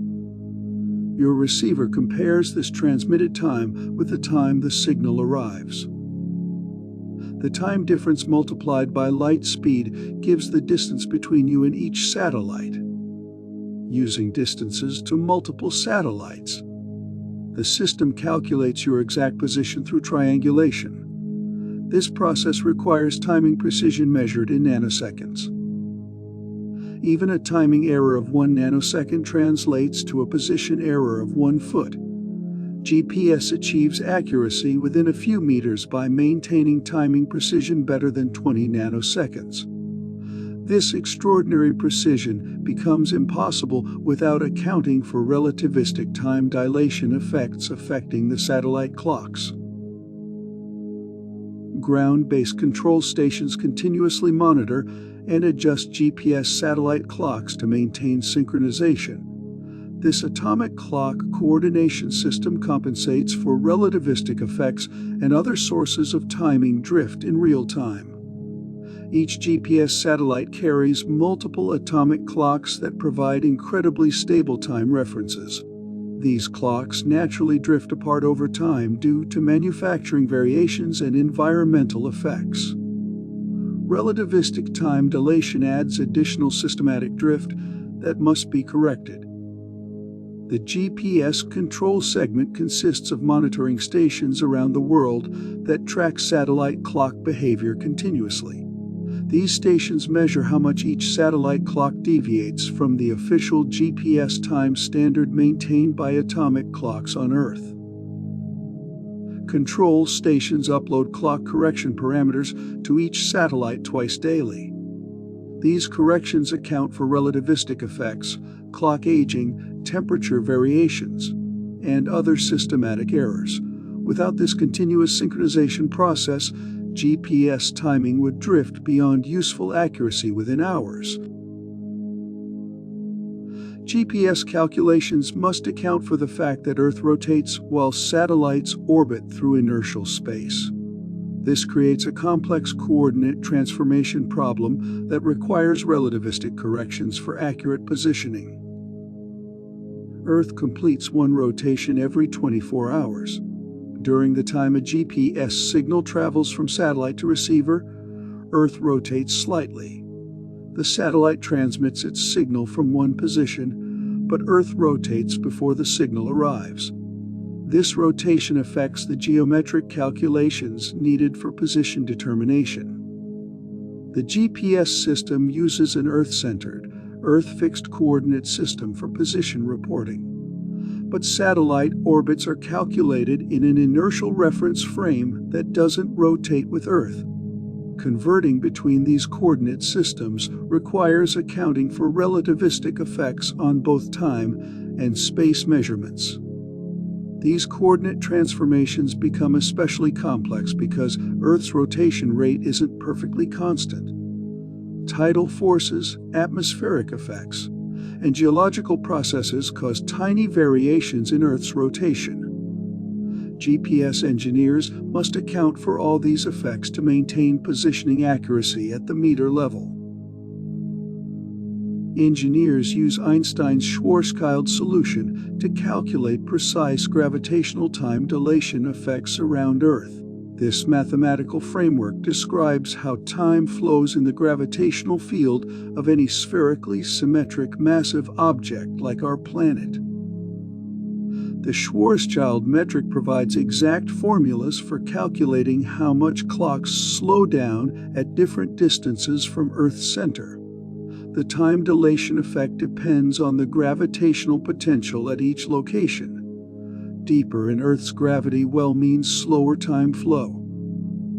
Your receiver compares this transmitted time with the time the signal arrives. The time difference multiplied by light speed gives the distance between you and each satellite. Using distances to multiple satellites, the system calculates your exact position through triangulation. This process requires timing precision measured in nanoseconds. Even a timing error of 1 nanosecond translates to a position error of 1 foot. GPS achieves accuracy within a few meters by maintaining timing precision better than 20 nanoseconds. This extraordinary precision becomes impossible without accounting for relativistic time dilation effects affecting the satellite clocks. Ground-based control stations continuously monitor and adjust GPS satellite clocks to maintain synchronization. This atomic clock coordination system compensates for relativistic effects and other sources of timing drift in real time. Each GPS satellite carries multiple atomic clocks that provide incredibly stable time references. These clocks naturally drift apart over time due to manufacturing variations and environmental effects. Relativistic time dilation adds additional systematic drift that must be corrected. The GPS control segment consists of monitoring stations around the world that track satellite clock behavior continuously. These stations measure how much each satellite clock deviates from the official GPS time standard maintained by atomic clocks on Earth. Control stations upload clock correction parameters to each satellite twice daily. These corrections account for relativistic effects, clock aging, temperature variations, and other systematic errors. Without this continuous synchronization process, GPS timing would drift beyond useful accuracy within hours. GPS calculations must account for the fact that Earth rotates while satellites orbit through inertial space. This creates a complex coordinate transformation problem that requires relativistic corrections for accurate positioning. Earth completes one rotation every 24 hours. During the time a GPS signal travels from satellite to receiver, Earth rotates slightly. The satellite transmits its signal from one position, but Earth rotates before the signal arrives. This rotation affects the geometric calculations needed for position determination. The GPS system uses an Earth-centered, Earth-fixed coordinate system for position reporting. But satellite orbits are calculated in an inertial reference frame that doesn't rotate with Earth. Converting between these coordinate systems requires accounting for relativistic effects on both time and space measurements. These coordinate transformations become especially complex because Earth's rotation rate isn't perfectly constant. Tidal forces, atmospheric effects, and geological processes cause tiny variations in Earth's rotation. GPS engineers must account for all these effects to maintain positioning accuracy at the meter level. Engineers use Einstein's Schwarzschild solution to calculate precise gravitational time dilation effects around Earth. This mathematical framework describes how time flows in the gravitational field of any spherically symmetric massive object like our planet. The Schwarzschild metric provides exact formulas for calculating how much clocks slow down at different distances from Earth's center. The time dilation effect depends on the gravitational potential at each location. Deeper in Earth's gravity well means slower time flow.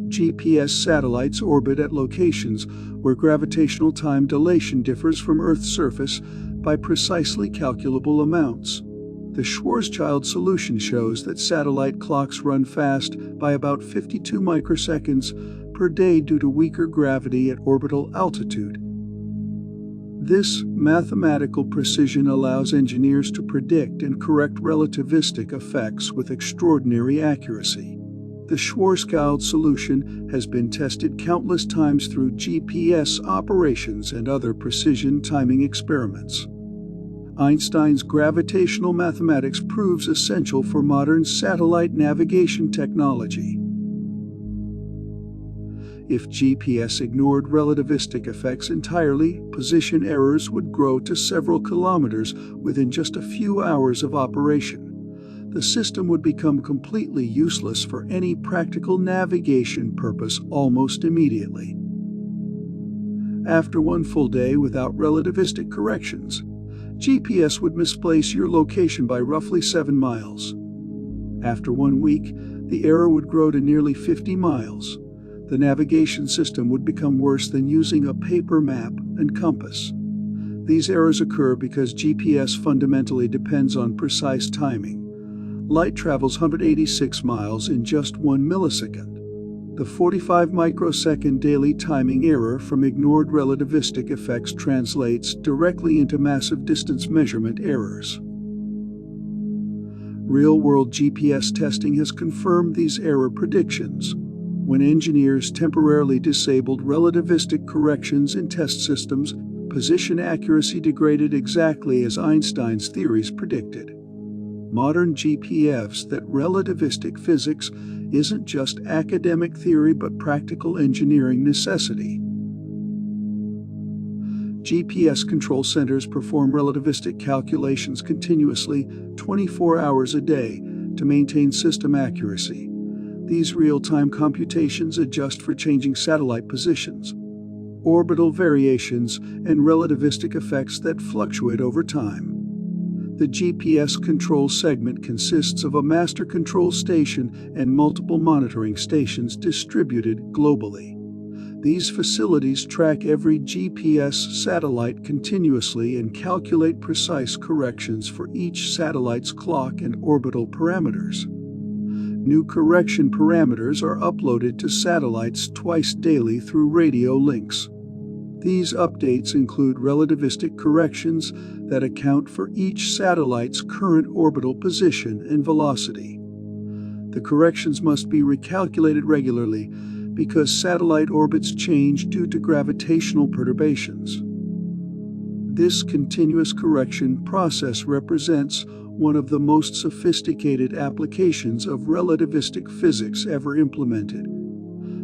GPS satellites orbit at locations where gravitational time dilation differs from Earth's surface by precisely calculable amounts. The Schwarzschild solution shows that satellite clocks run fast by about 52 microseconds per day due to weaker gravity at orbital altitude. This mathematical precision allows engineers to predict and correct relativistic effects with extraordinary accuracy. The Schwarzschild solution has been tested countless times through GPS operations and other precision timing experiments. Einstein's gravitational mathematics proves essential for modern satellite navigation technology. If GPS ignored relativistic effects entirely, position errors would grow to several kilometers within just a few hours of operation. The system would become completely useless for any practical navigation purpose almost immediately. After one full day without relativistic corrections, GPS would misplace your location by roughly 7 miles. After 1 week, the error would grow to nearly 50 miles. The navigation system would become worse than using a paper map and compass. These errors occur because GPS fundamentally depends on precise timing. Light travels 186 miles in just 1 millisecond. The 45 microsecond daily timing error from ignored relativistic effects translates directly into massive distance measurement errors. Real-world GPS testing has confirmed these error predictions. When engineers temporarily disabled relativistic corrections in test systems, position accuracy degraded exactly as Einstein's theories predicted. Modern GPFs that relativistic physics isn't just academic theory but practical engineering necessity. GPS control centers perform relativistic calculations continuously 24 hours a day to maintain system accuracy. These real-time computations adjust for changing satellite positions, orbital variations, and relativistic effects that fluctuate over time. The GPS control segment consists of a master control station and multiple monitoring stations distributed globally. These facilities track every GPS satellite continuously and calculate precise corrections for each satellite's clock and orbital parameters. New correction parameters are uploaded to satellites twice daily through radio links. These updates include relativistic corrections that account for each satellite's current orbital position and velocity. The corrections must be recalculated regularly because satellite orbits change due to gravitational perturbations. This continuous correction process represents one of the most sophisticated applications of relativistic physics ever implemented.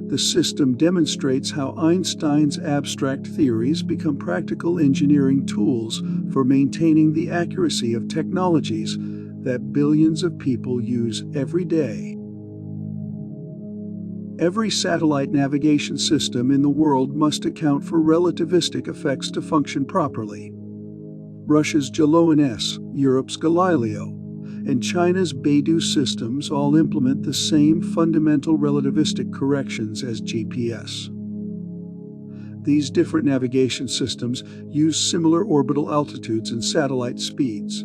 The system demonstrates how Einstein's abstract theories become practical engineering tools for maintaining the accuracy of technologies that billions of people use every day. Every satellite navigation system in the world must account for relativistic effects to function properly. Russia's Jalon-S, Europe's Galileo, and China's Beidou systems all implement the same fundamental relativistic corrections as GPS. These different navigation systems use similar orbital altitudes and satellite speeds.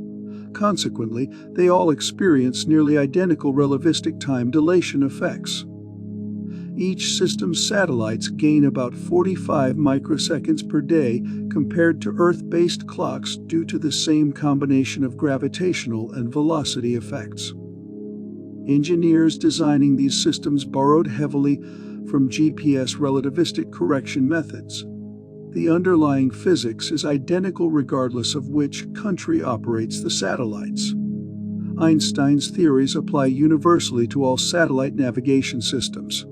Consequently, they all experience nearly identical relativistic time dilation effects. Each system's satellites gain about 45 microseconds per day compared to Earth-based clocks due to the same combination of gravitational and velocity effects. Engineers designing these systems borrowed heavily from GPS relativistic correction methods. The underlying physics is identical regardless of which country operates the satellites. Einstein's theories apply universally to all satellite navigation systems.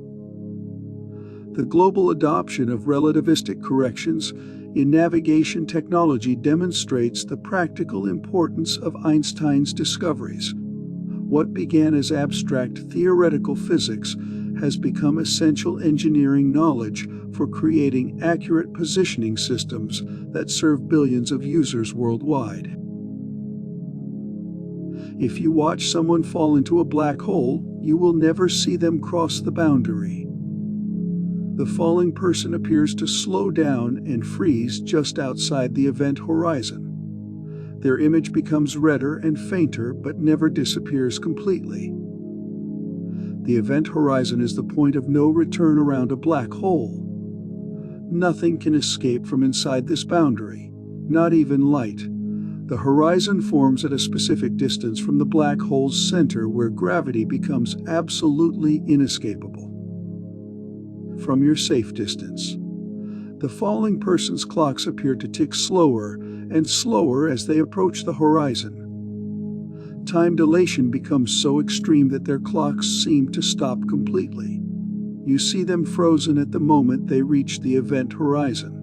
The global adoption of relativistic corrections in navigation technology demonstrates the practical importance of Einstein's discoveries. What began as abstract theoretical physics has become essential engineering knowledge for creating accurate positioning systems that serve billions of users worldwide. If you watch someone fall into a black hole, you will never see them cross the boundary. The falling person appears to slow down and freeze just outside the event horizon. Their image becomes redder and fainter but never disappears completely. The event horizon is the point of no return around a black hole. Nothing can escape from inside this boundary, not even light. The horizon forms at a specific distance from the black hole's center where gravity becomes absolutely inescapable. From your safe distance, the falling person's clocks appear to tick slower and slower as they approach the horizon. Time dilation becomes so extreme that their clocks seem to stop completely. You see them frozen at the moment they reach the event horizon.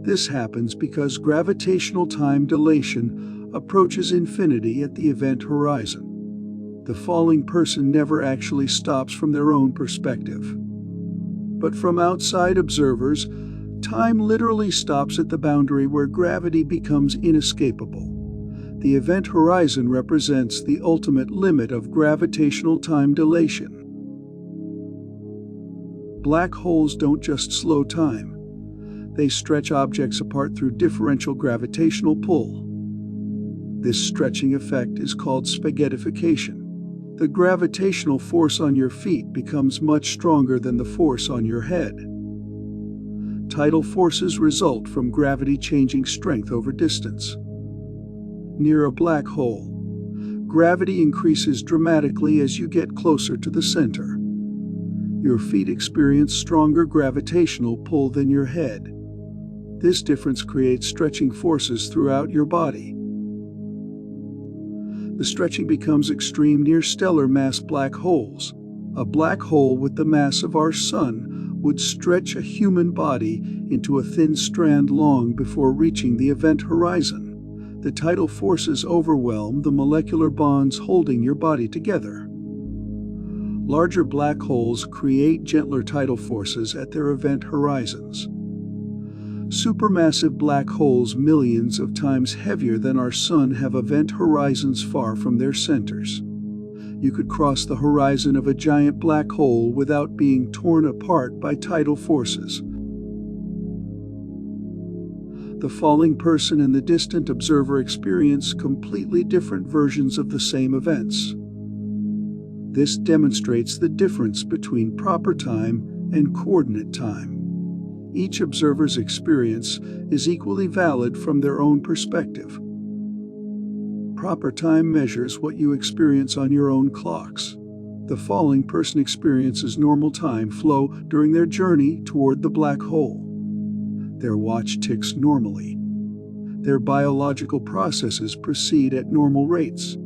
This happens because gravitational time dilation approaches infinity at the event horizon. The falling person never actually stops from their own perspective. But from outside observers, time literally stops at the boundary where gravity becomes inescapable. The event horizon represents the ultimate limit of gravitational time dilation. Black holes don't just slow time. They stretch objects apart through differential gravitational pull. This stretching effect is called spaghettification. The gravitational force on your feet becomes much stronger than the force on your head. Tidal forces result from gravity changing strength over distance. Near a black hole, gravity increases dramatically as you get closer to the center. Your feet experience stronger gravitational pull than your head. This difference creates stretching forces throughout your body. The stretching becomes extreme near stellar mass black holes. A black hole with the mass of our Sun would stretch a human body into a thin strand long before reaching the event horizon. The tidal forces overwhelm the molecular bonds holding your body together. Larger black holes create gentler tidal forces at their event horizons. Supermassive black holes millions of times heavier than our Sun have event horizons far from their centers. You could cross the horizon of a giant black hole without being torn apart by tidal forces. The falling person and the distant observer experience completely different versions of the same events. This demonstrates the difference between proper time and coordinate time. Each observer's experience is equally valid from their own perspective. Proper time measures what you experience on your own clocks. The falling person experiences normal time flow during their journey toward the black hole. Their watch ticks normally. Their biological processes proceed at normal rates.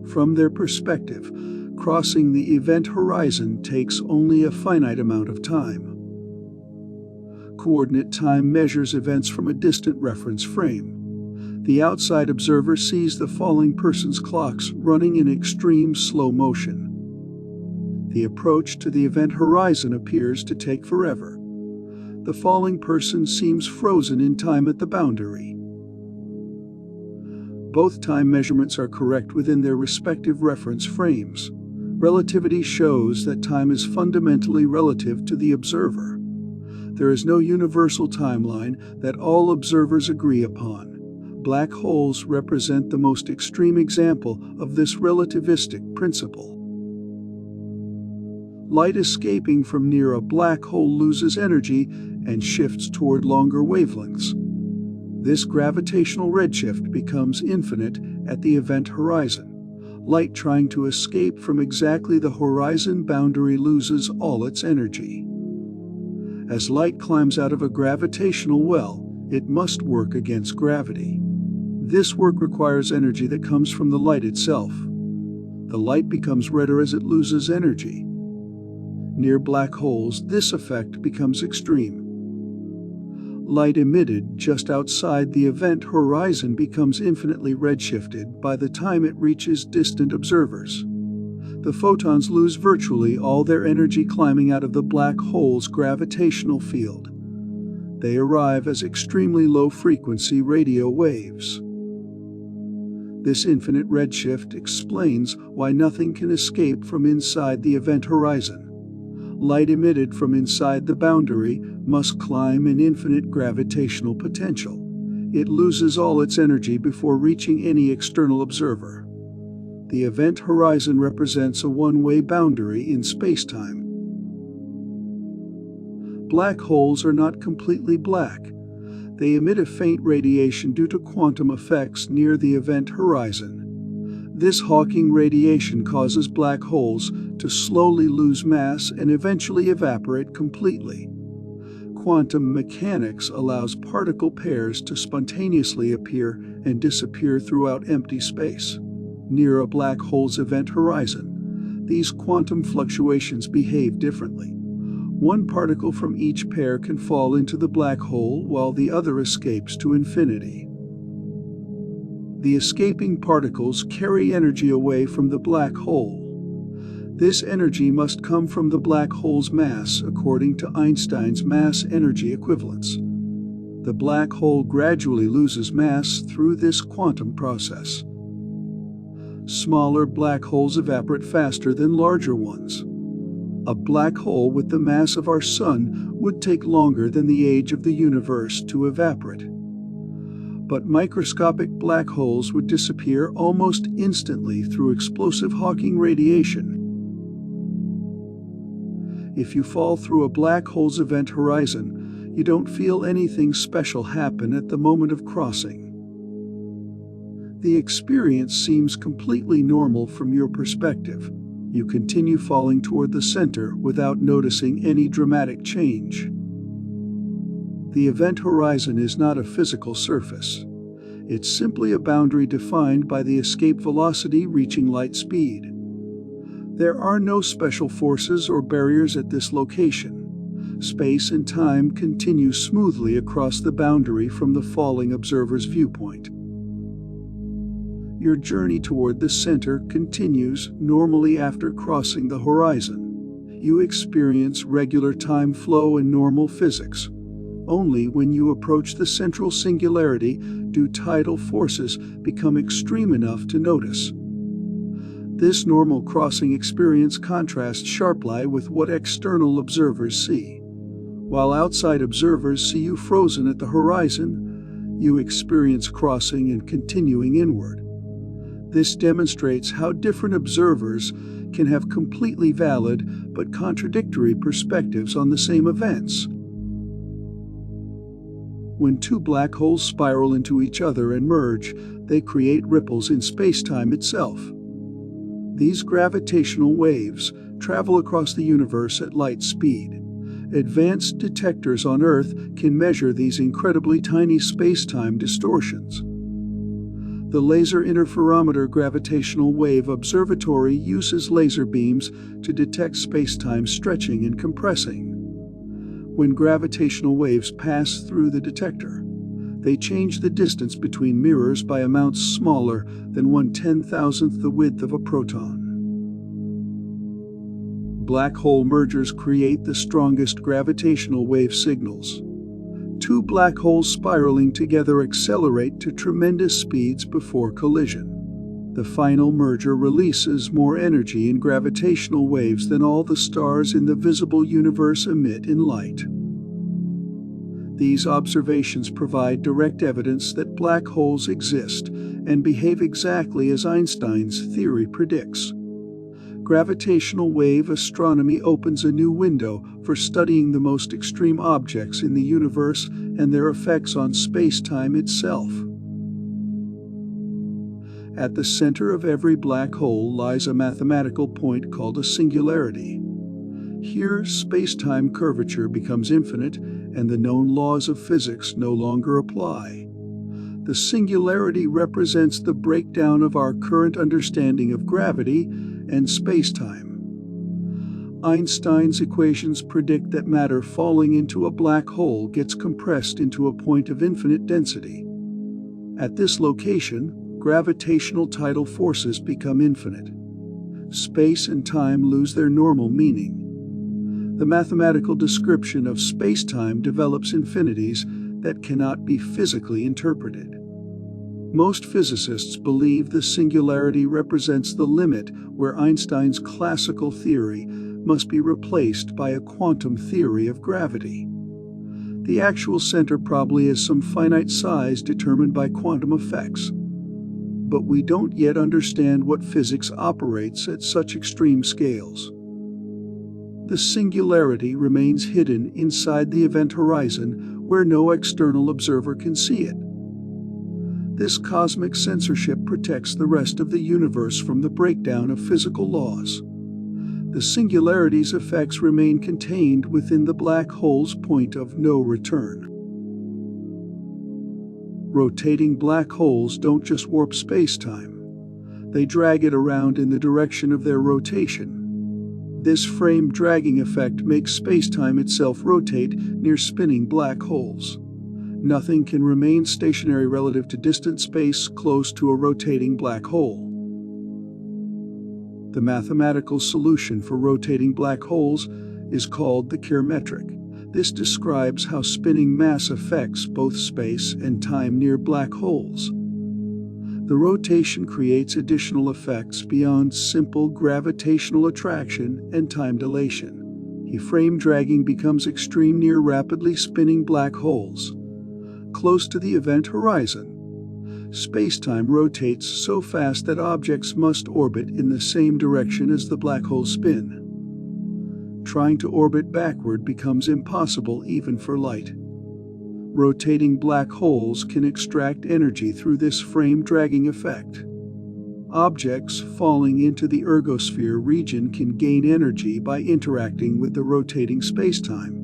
From their perspective, crossing the event horizon takes only a finite amount of time. Coordinate time measures events from a distant reference frame. The outside observer sees the falling person's clocks running in extreme slow motion. The approach to the event horizon appears to take forever. The falling person seems frozen in time at the boundary. Both time measurements are correct within their respective reference frames. Relativity shows that time is fundamentally relative to the observer. There is no universal timeline that all observers agree upon. Black holes represent the most extreme example of this relativistic principle. Light escaping from near a black hole loses energy and shifts toward longer wavelengths. This gravitational redshift becomes infinite at the event horizon. Light trying to escape from exactly the horizon boundary loses all its energy. As light climbs out of a gravitational well, it must work against gravity. This work requires energy that comes from the light itself. The light becomes redder as it loses energy. Near black holes, this effect becomes extreme. Light emitted just outside the event horizon becomes infinitely redshifted by the time it reaches distant observers. The photons lose virtually all their energy climbing out of the black hole's gravitational field. They arrive as extremely low-frequency radio waves. This infinite redshift explains why nothing can escape from inside the event horizon. Light emitted from inside the boundary must climb an infinite gravitational potential. It loses all its energy before reaching any external observer. The event horizon represents a one-way boundary in spacetime. Black holes are not completely black. They emit a faint radiation due to quantum effects near the event horizon. This Hawking radiation causes black holes to slowly lose mass and eventually evaporate completely. Quantum mechanics allows particle pairs to spontaneously appear and disappear throughout empty space. Near a black hole's event horizon, these quantum fluctuations behave differently. One particle from each pair can fall into the black hole while the other escapes to infinity. The escaping particles carry energy away from the black hole. This energy must come from the black hole's mass according to Einstein's mass-energy equivalence. The black hole gradually loses mass through this quantum process. Smaller black holes evaporate faster than larger ones. A black hole with the mass of our Sun would take longer than the age of the universe to evaporate. But microscopic black holes would disappear almost instantly through explosive Hawking radiation. If you fall through a black hole's event horizon, you don't feel anything special happen at the moment of crossing. The experience seems completely normal from your perspective. You continue falling toward the center without noticing any dramatic change. The event horizon is not a physical surface. It's simply a boundary defined by the escape velocity reaching light speed. There are no special forces or barriers at this location. Space and time continue smoothly across the boundary from the falling observer's viewpoint. Your journey toward the center continues normally after crossing the horizon. You experience regular time flow and normal physics. Only when you approach the central singularity do tidal forces become extreme enough to notice. This normal crossing experience contrasts sharply with what external observers see. While outside observers see you frozen at the horizon, you experience crossing and continuing inward. This demonstrates how different observers can have completely valid but contradictory perspectives on the same events. When two black holes spiral into each other and merge, They create ripples in space-time itself. These gravitational waves travel across the universe at light speed. Advanced detectors on Earth can measure these incredibly tiny space-time distortions. The Laser Interferometer Gravitational Wave Observatory uses laser beams to detect space-time stretching and compressing. When gravitational waves pass through the detector, they change the distance between mirrors by amounts smaller than 1/10,000th the width of a proton. Black hole mergers create the strongest gravitational wave signals. Two black holes spiraling together accelerate to tremendous speeds before collision. The final merger releases more energy in gravitational waves than all the stars in the visible universe emit in light. These observations provide direct evidence that black holes exist and behave exactly as Einstein's theory predicts. Gravitational wave astronomy opens a new window for studying the most extreme objects in the universe and their effects on space-time itself. At the center of every black hole lies a mathematical point called a singularity. Here, space-time curvature becomes infinite and the known laws of physics no longer apply. The singularity represents the breakdown of our current understanding of gravity and space-time. Einstein's equations predict that matter falling into a black hole gets compressed into a point of infinite density. At this location, gravitational tidal forces become infinite. Space and time lose their normal meaning. The mathematical description of space-time develops infinities that cannot be physically interpreted. Most physicists believe the singularity represents the limit where Einstein's classical theory must be replaced by a quantum theory of gravity. The actual center probably is some finite size determined by quantum effects. But we don't yet understand what physics operates at such extreme scales. The singularity remains hidden inside the event horizon where no external observer can see it. This cosmic censorship protects the rest of the universe from the breakdown of physical laws. The singularity's effects remain contained within the black hole's point of no return. Rotating black holes don't just warp space-time. They drag it around in the direction of their rotation. This frame dragging effect makes space-time itself rotate near spinning black holes. Nothing can remain stationary relative to distant space close to a rotating black hole. The mathematical solution for rotating black holes is called the Kerr metric. This describes how spinning mass affects both space and time near black holes. The rotation creates additional effects beyond simple gravitational attraction and time dilation. Frame dragging becomes extreme near rapidly spinning black holes. Close to the event horizon, space-time rotates so fast that objects must orbit in the same direction as the black holes spin. Trying to orbit backward becomes impossible even for light. Rotating black holes can extract energy through this frame-dragging effect. Objects falling into the ergosphere region can gain energy by interacting with the rotating spacetime.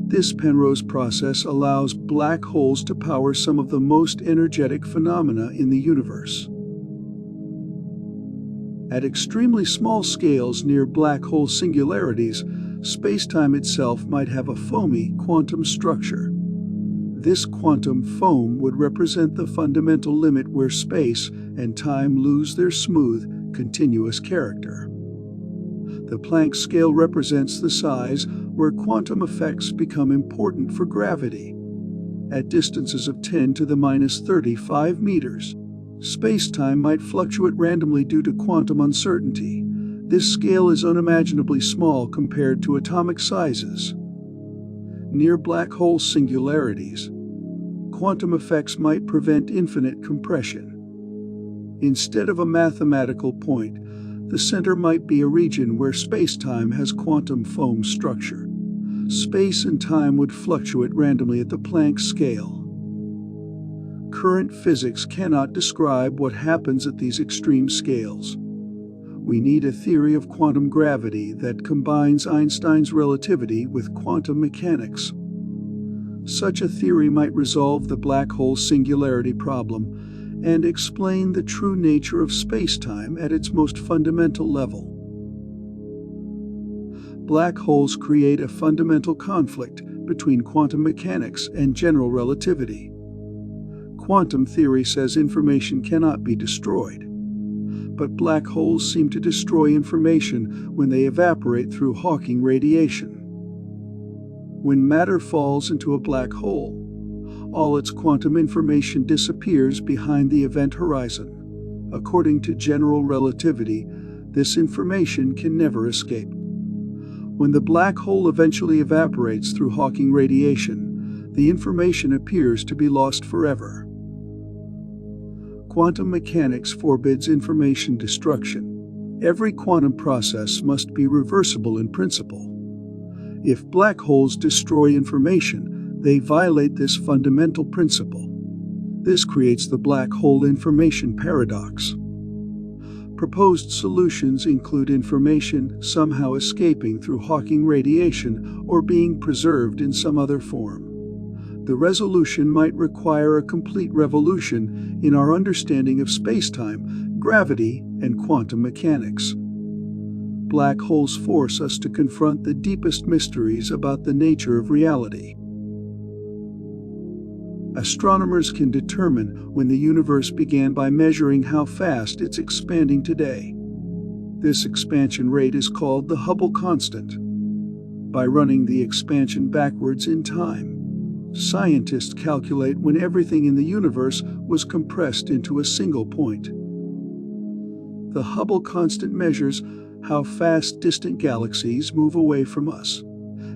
This Penrose process allows black holes to power some of the most energetic phenomena in the universe. At extremely small scales near black hole singularities, spacetime itself might have a foamy quantum structure. This quantum foam would represent the fundamental limit where space and time lose their smooth, continuous character. The Planck scale represents the size where quantum effects become important for gravity. At distances of 10 to the minus 35 meters, space-time might fluctuate randomly due to quantum uncertainty. This scale is unimaginably small compared to atomic sizes. Near black hole singularities, quantum effects might prevent infinite compression. Instead of a mathematical point, the center might be a region where space-time has quantum foam structure. Space and time would fluctuate randomly at the Planck scale. Current physics cannot describe what happens at these extreme scales. We need a theory of quantum gravity that combines Einstein's relativity with quantum mechanics. Such a theory might resolve the black hole singularity problem and explain the true nature of space-time at its most fundamental level. Black holes create a fundamental conflict between quantum mechanics and general relativity. Quantum theory says information cannot be destroyed, but black holes seem to destroy information when they evaporate through Hawking radiation. When matter falls into a black hole, all its quantum information disappears behind the event horizon. According to general relativity, this information can never escape. When the black hole eventually evaporates through Hawking radiation, the information appears to be lost forever. Quantum mechanics forbids information destruction. Every quantum process must be reversible in principle. If black holes destroy information, they violate this fundamental principle. This creates the black hole information paradox. Proposed solutions include information somehow escaping through Hawking radiation or being preserved in some other form. The resolution might require a complete revolution in our understanding of spacetime, gravity, and quantum mechanics. Black holes force us to confront the deepest mysteries about the nature of reality. Astronomers can determine when the universe began by measuring how fast it's expanding today. This expansion rate is called the Hubble constant. By running the expansion backwards in time, scientists calculate when everything in the universe was compressed into a single point. The Hubble constant measures how fast distant galaxies move away from us.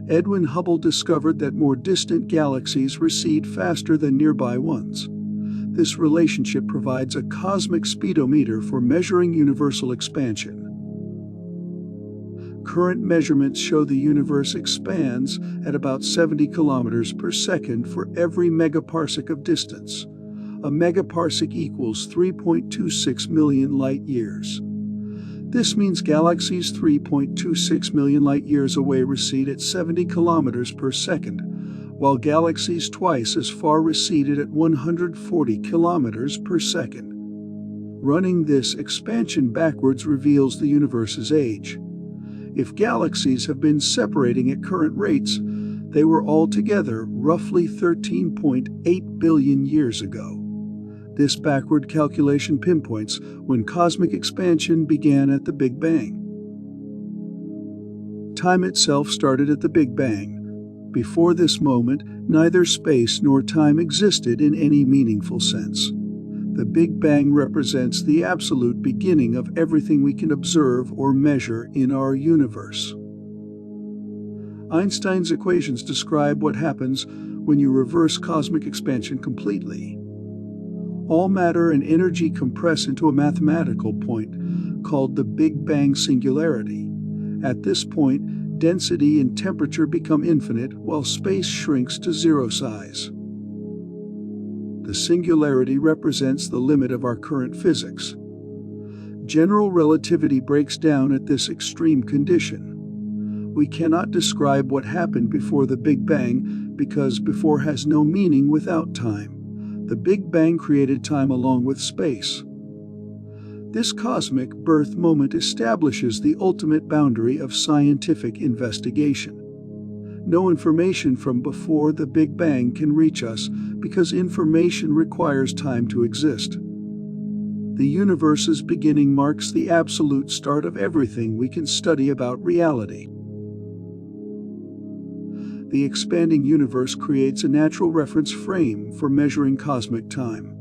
Edwin Hubble discovered that more distant galaxies recede faster than nearby ones. This relationship provides a cosmic speedometer for measuring universal expansion. Current measurements show the universe expands at about 70 kilometers per second for every megaparsec of distance. A megaparsec equals 3.26 million light-years. This means galaxies 3.26 million light-years away recede at 70 kilometers per second, while galaxies twice as far receded at 140 kilometers per second. Running this expansion backwards reveals the universe's age. If galaxies have been separating at current rates, they were altogether roughly 13.8 billion years ago. This backward calculation pinpoints when cosmic expansion began at the Big Bang. Time itself started at the Big Bang. Before this moment, neither space nor time existed in any meaningful sense. The Big Bang represents the absolute beginning of everything we can observe or measure in our universe. Einstein's equations describe what happens when you reverse cosmic expansion completely. All matter and energy compress into a mathematical point called the Big Bang singularity. At this point, density and temperature become infinite while space shrinks to zero size. The singularity represents the limit of our current physics. General relativity breaks down at this extreme condition. We cannot describe what happened before the Big Bang because before has no meaning without time. The Big Bang created time along with space. This cosmic birth moment establishes the ultimate boundary of scientific investigation. No information from before the Big Bang can reach us because information requires time to exist. The universe's beginning marks the absolute start of everything we can study about reality. The expanding universe creates a natural reference frame for measuring cosmic time.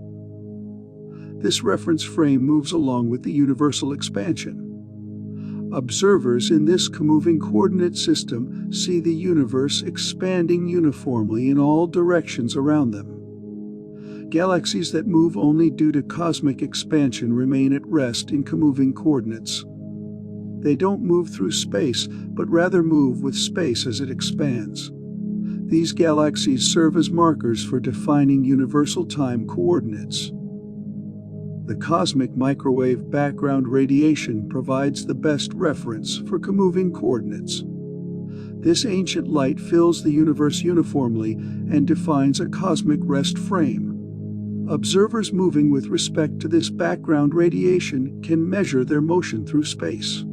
This reference frame moves along with the universal expansion. Observers in this moving coordinate system see the universe expanding uniformly in all directions around them. Galaxies that move only due to cosmic expansion remain at rest in moving coordinates. They don't move through space, but rather move with space as it expands. These galaxies serve as markers for defining universal time coordinates. The cosmic microwave background radiation provides the best reference for moving coordinates. This ancient light fills the universe uniformly and defines a cosmic rest frame. Observers moving with respect to this background radiation can measure their motion through space.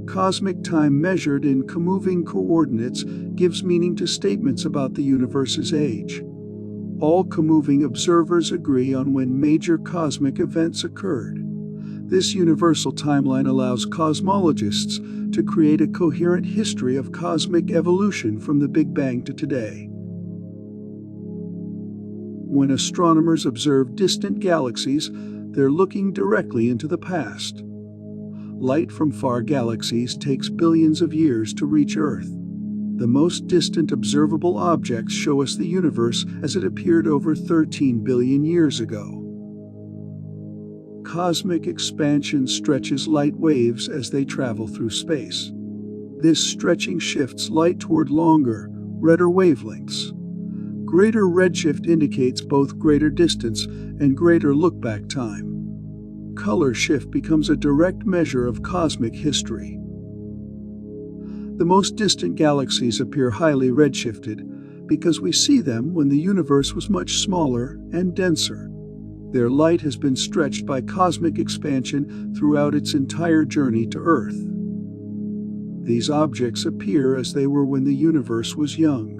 Cosmic time measured in moving coordinates gives meaning to statements about the universe's age. All moving observers agree on when major cosmic events occurred. This universal timeline allows cosmologists to create a coherent history of cosmic evolution from the Big Bang to today. When astronomers observe distant galaxies, they're looking directly into the past. Light from far galaxies takes billions of years to reach Earth. The most distant observable objects show us the universe as it appeared over 13 billion years ago. Cosmic expansion stretches light waves as they travel through space. This stretching shifts light toward longer, redder wavelengths. Greater redshift indicates both greater distance and greater look-back time. Color shift becomes a direct measure of cosmic history. The most distant galaxies appear highly redshifted because we see them when the universe was much smaller and denser. Their light has been stretched by cosmic expansion throughout its entire journey to Earth. These objects appear as they were when the universe was young.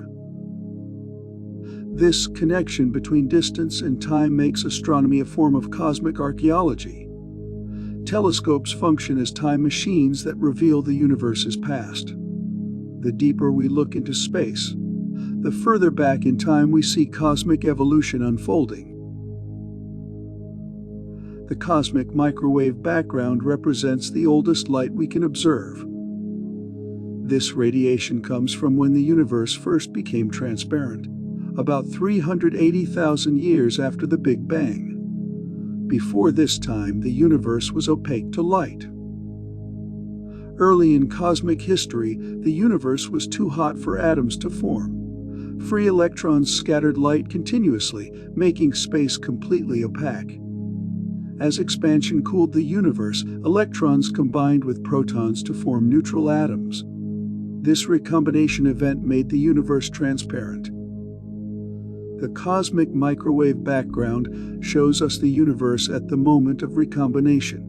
This connection between distance and time makes astronomy a form of cosmic archaeology. Telescopes function as time machines that reveal the universe's past. The deeper we look into space, the further back in time we see cosmic evolution unfolding. The cosmic microwave background represents the oldest light we can observe. This radiation comes from when the universe first became transparent, about 380,000 years after the Big Bang. Before this time, the universe was opaque to light. Early in cosmic history, the universe was too hot for atoms to form. Free electrons scattered light continuously, making space completely opaque. As expansion cooled the universe, electrons combined with protons to form neutral atoms. This recombination event made the universe transparent. The cosmic microwave background shows us the universe at the moment of recombination.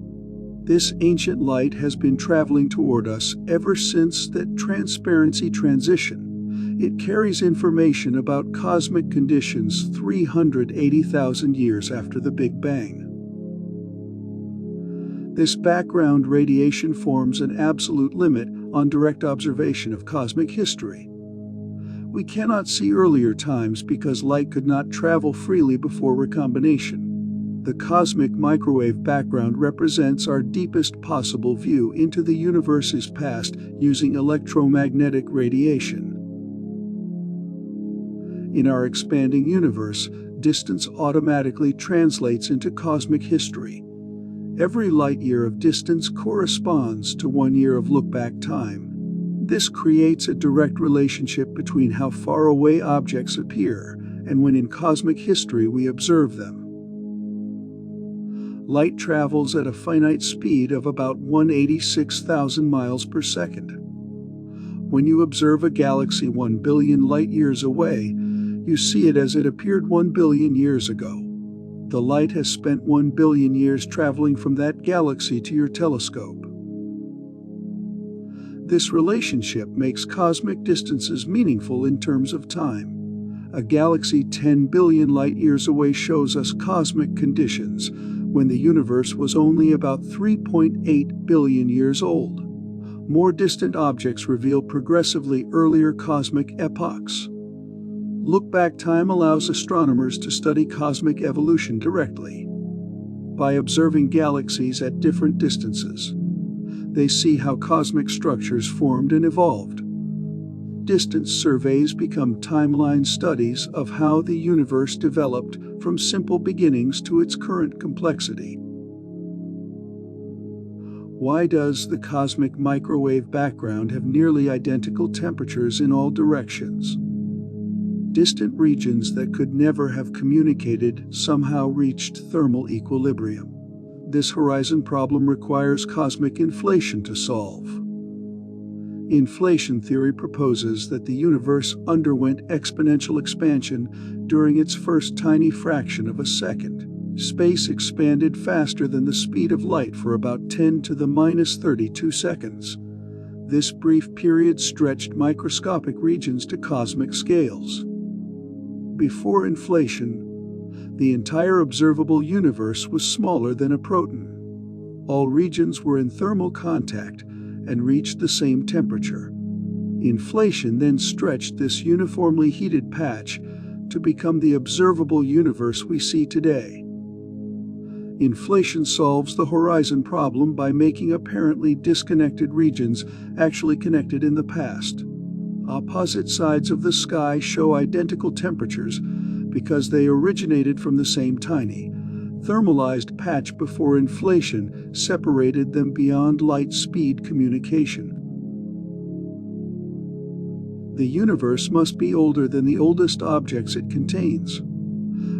This ancient light has been traveling toward us ever since that transparency transition. It carries information about cosmic conditions 380,000 years after the Big Bang. This background radiation forms an absolute limit on direct observation of cosmic history. We cannot see earlier times because light could not travel freely before recombination. The cosmic microwave background represents our deepest possible view into the universe's past using electromagnetic radiation. In our expanding universe, distance automatically translates into cosmic history. Every light year of distance corresponds to 1 year of look-back time. This creates a direct relationship between how far away objects appear and when in cosmic history we observe them. Light travels at a finite speed of about 186,000 miles per second. When you observe a galaxy 1 billion light-years away, you see it as it appeared 1 billion years ago. The light has spent 1 billion years traveling from that galaxy to your telescope. This relationship makes cosmic distances meaningful in terms of time. A galaxy 10 billion light-years away shows us cosmic conditions when the universe was only about 3.8 billion years old. More distant objects reveal progressively earlier cosmic epochs. Look-back time allows astronomers to study cosmic evolution directly. By observing galaxies at different distances, they see how cosmic structures formed and evolved. Distance surveys become timeline studies of how the universe developed from simple beginnings to its current complexity. Why does the cosmic microwave background have nearly identical temperatures in all directions? Distant regions that could never have communicated somehow reached thermal equilibrium. This horizon problem requires cosmic inflation to solve. Inflation theory proposes that the universe underwent exponential expansion during its first tiny fraction of a second. Space expanded faster than the speed of light for about 10 to the minus 32 seconds. This brief period stretched microscopic regions to cosmic scales. Before inflation, the entire observable universe was smaller than a proton. All regions were in thermal contact and reached the same temperature. Inflation then stretched this uniformly heated patch to become the observable universe we see today. Inflation solves the horizon problem by making apparently disconnected regions actually connected in the past. Opposite sides of the sky show identical temperatures because they originated from the same tiny, thermalized patch before inflation separated them beyond light-speed communication. The universe must be older than the oldest objects it contains.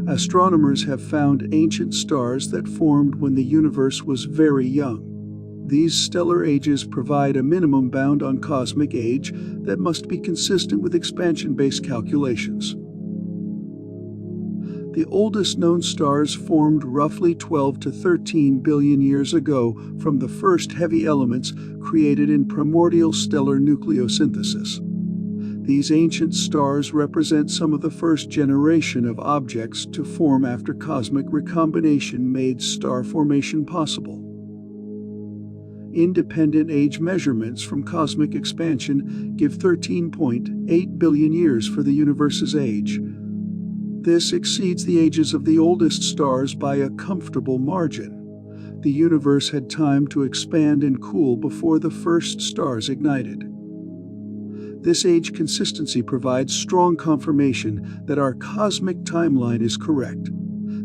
Astronomers have found ancient stars that formed when the universe was very young. These stellar ages provide a minimum bound on cosmic age that must be consistent with expansion-based calculations. The oldest known stars formed roughly 12 to 13 billion years ago from the first heavy elements created in primordial stellar nucleosynthesis. These ancient stars represent some of the first generation of objects to form after cosmic recombination made star formation possible. Independent age measurements from cosmic expansion give 13.8 billion years for the universe's age. This exceeds the ages of the oldest stars by a comfortable margin. The universe had time to expand and cool before the first stars ignited. This age consistency provides strong confirmation that our cosmic timeline is correct.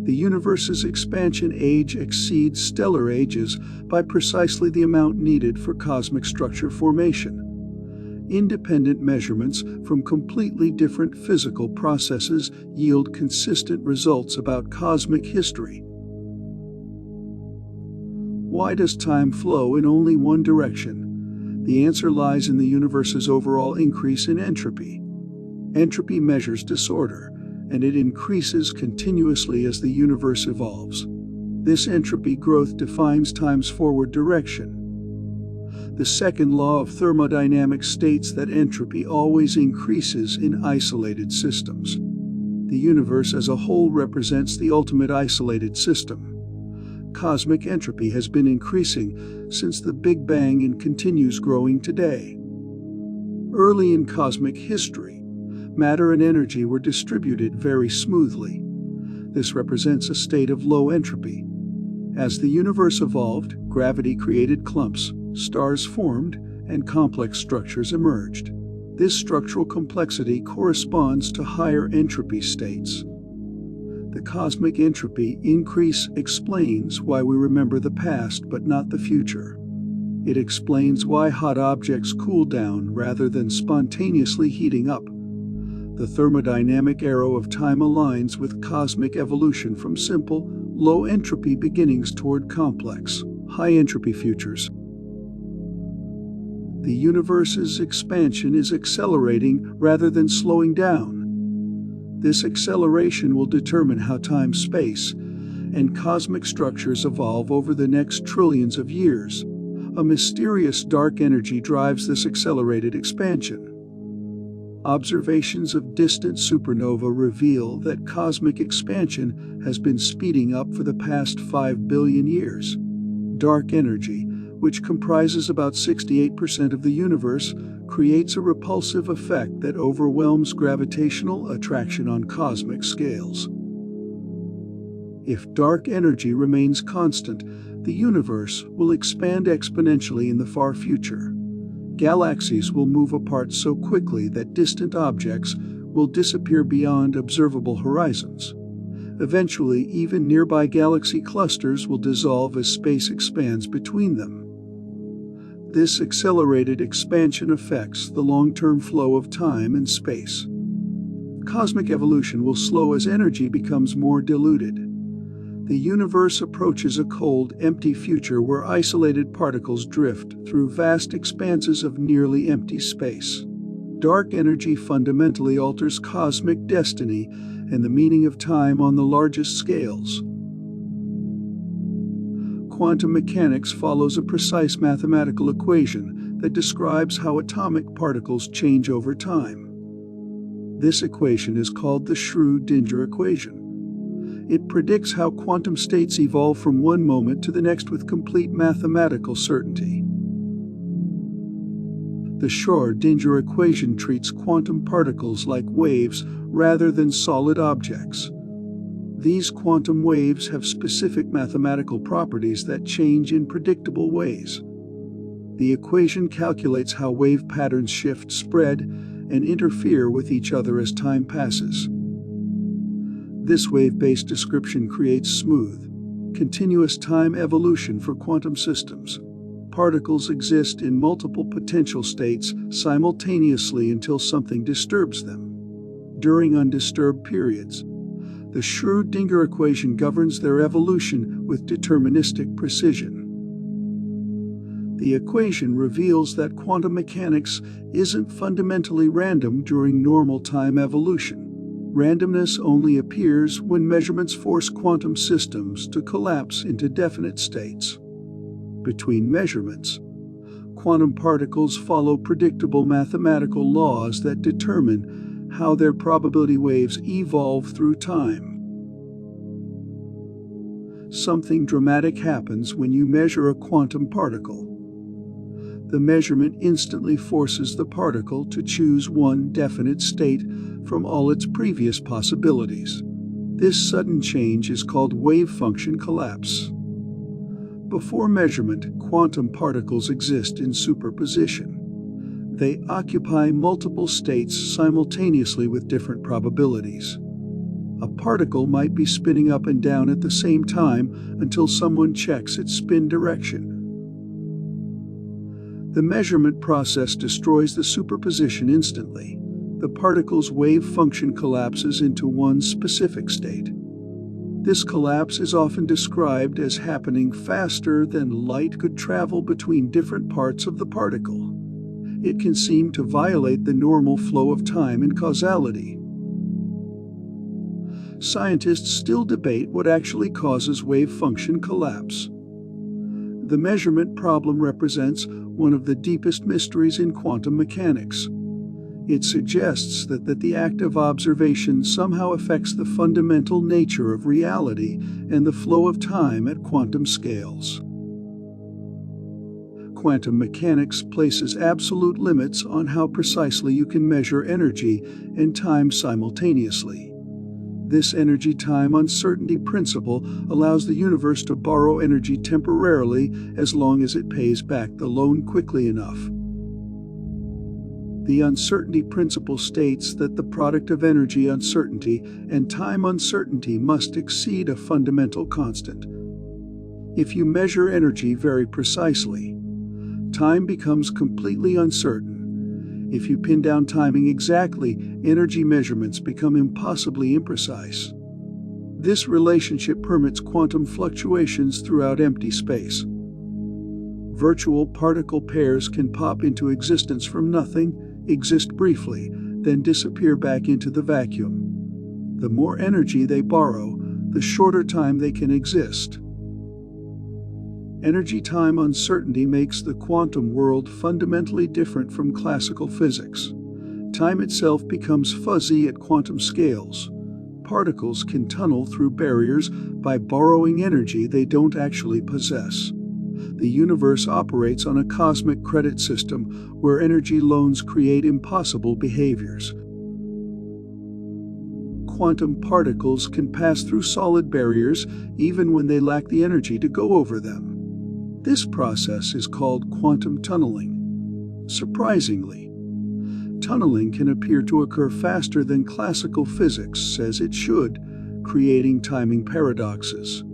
The universe's expansion age exceeds stellar ages by precisely the amount needed for cosmic structure formation. Independent measurements from completely different physical processes yield consistent results about cosmic history. Why does time flow in only one direction? The answer lies in the universe's overall increase in entropy. Entropy measures disorder, and it increases continuously as the universe evolves. This entropy growth defines time's forward direction. The second law of thermodynamics states that entropy always increases in isolated systems. The universe as a whole represents the ultimate isolated system. Cosmic entropy has been increasing since the Big Bang and continues growing today. Early in cosmic history, matter and energy were distributed very smoothly. This represents a state of low entropy. As the universe evolved, gravity created clumps, stars formed, and complex structures emerged. This structural complexity corresponds to higher entropy states. The cosmic entropy increase explains why we remember the past but not the future. It explains why hot objects cool down rather than spontaneously heating up. The thermodynamic arrow of time aligns with cosmic evolution from simple, low-entropy beginnings toward complex, high-entropy futures. The universe's expansion is accelerating rather than slowing down. This acceleration will determine how time, space, and cosmic structures evolve over the next trillions of years. A mysterious dark energy drives this accelerated expansion. Observations of distant supernova reveal that cosmic expansion has been speeding up for the past 5 billion years. Dark energy, which comprises about 68% of the universe, creates a repulsive effect that overwhelms gravitational attraction on cosmic scales. If dark energy remains constant, the universe will expand exponentially in the far future. Galaxies will move apart so quickly that distant objects will disappear beyond observable horizons. Eventually, even nearby galaxy clusters will dissolve as space expands between them. This accelerated expansion affects the long-term flow of time and space. Cosmic evolution will slow as energy becomes more diluted. The universe approaches a cold, empty future where isolated particles drift through vast expanses of nearly empty space. Dark energy fundamentally alters cosmic destiny and the meaning of time on the largest scales. Quantum mechanics follows a precise mathematical equation that describes how atomic particles change over time. This equation is called the Schrödinger equation. It predicts how quantum states evolve from one moment to the next with complete mathematical certainty. The Schrödinger equation treats quantum particles like waves rather than solid objects. These quantum waves have specific mathematical properties that change in predictable ways. The equation calculates how wave patterns shift, spread, and interfere with each other as time passes. This wave-based description creates smooth, continuous time evolution for quantum systems. Particles exist in multiple potential states simultaneously until something disturbs them. During undisturbed periods, the Schrödinger equation governs their evolution with deterministic precision. The equation reveals that quantum mechanics isn't fundamentally random during normal time evolution. Randomness only appears when measurements force quantum systems to collapse into definite states. Between measurements, quantum particles follow predictable mathematical laws that determine how their probability waves evolve through time. Something dramatic happens when you measure a quantum particle. The measurement instantly forces the particle to choose one definite state from all its previous possibilities. This sudden change is called wave function collapse. Before measurement, quantum particles exist in superposition. They occupy multiple states simultaneously with different probabilities. A particle might be spinning up and down at the same time until someone checks its spin direction. The measurement process destroys the superposition instantly. The particle's wave function collapses into one specific state. This collapse is often described as happening faster than light could travel between different parts of the particle. It can seem to violate the normal flow of time and causality. Scientists still debate what actually causes wave function collapse. The measurement problem represents one of the deepest mysteries in quantum mechanics. It suggests that the act of observation somehow affects the fundamental nature of reality and the flow of time at quantum scales. Quantum mechanics places absolute limits on how precisely you can measure energy and time simultaneously. This energy-time uncertainty principle allows the universe to borrow energy temporarily as long as it pays back the loan quickly enough. The uncertainty principle states that the product of energy uncertainty and time uncertainty must exceed a fundamental constant. If you measure energy very precisely, time becomes completely uncertain. If you pin down timing exactly, energy measurements become impossibly imprecise. This relationship permits quantum fluctuations throughout empty space. Virtual particle pairs can pop into existence from nothing, exist briefly, then disappear back into the vacuum. The more energy they borrow, the shorter time they can exist. Energy-time uncertainty makes the quantum world fundamentally different from classical physics. Time itself becomes fuzzy at quantum scales. Particles can tunnel through barriers by borrowing energy they don't actually possess. The universe operates on a cosmic credit system where energy loans create impossible behaviors. Quantum particles can pass through solid barriers even when they lack the energy to go over them. This process is called quantum tunneling. Surprisingly, tunneling can appear to occur faster than classical physics says it should, creating timing paradoxes.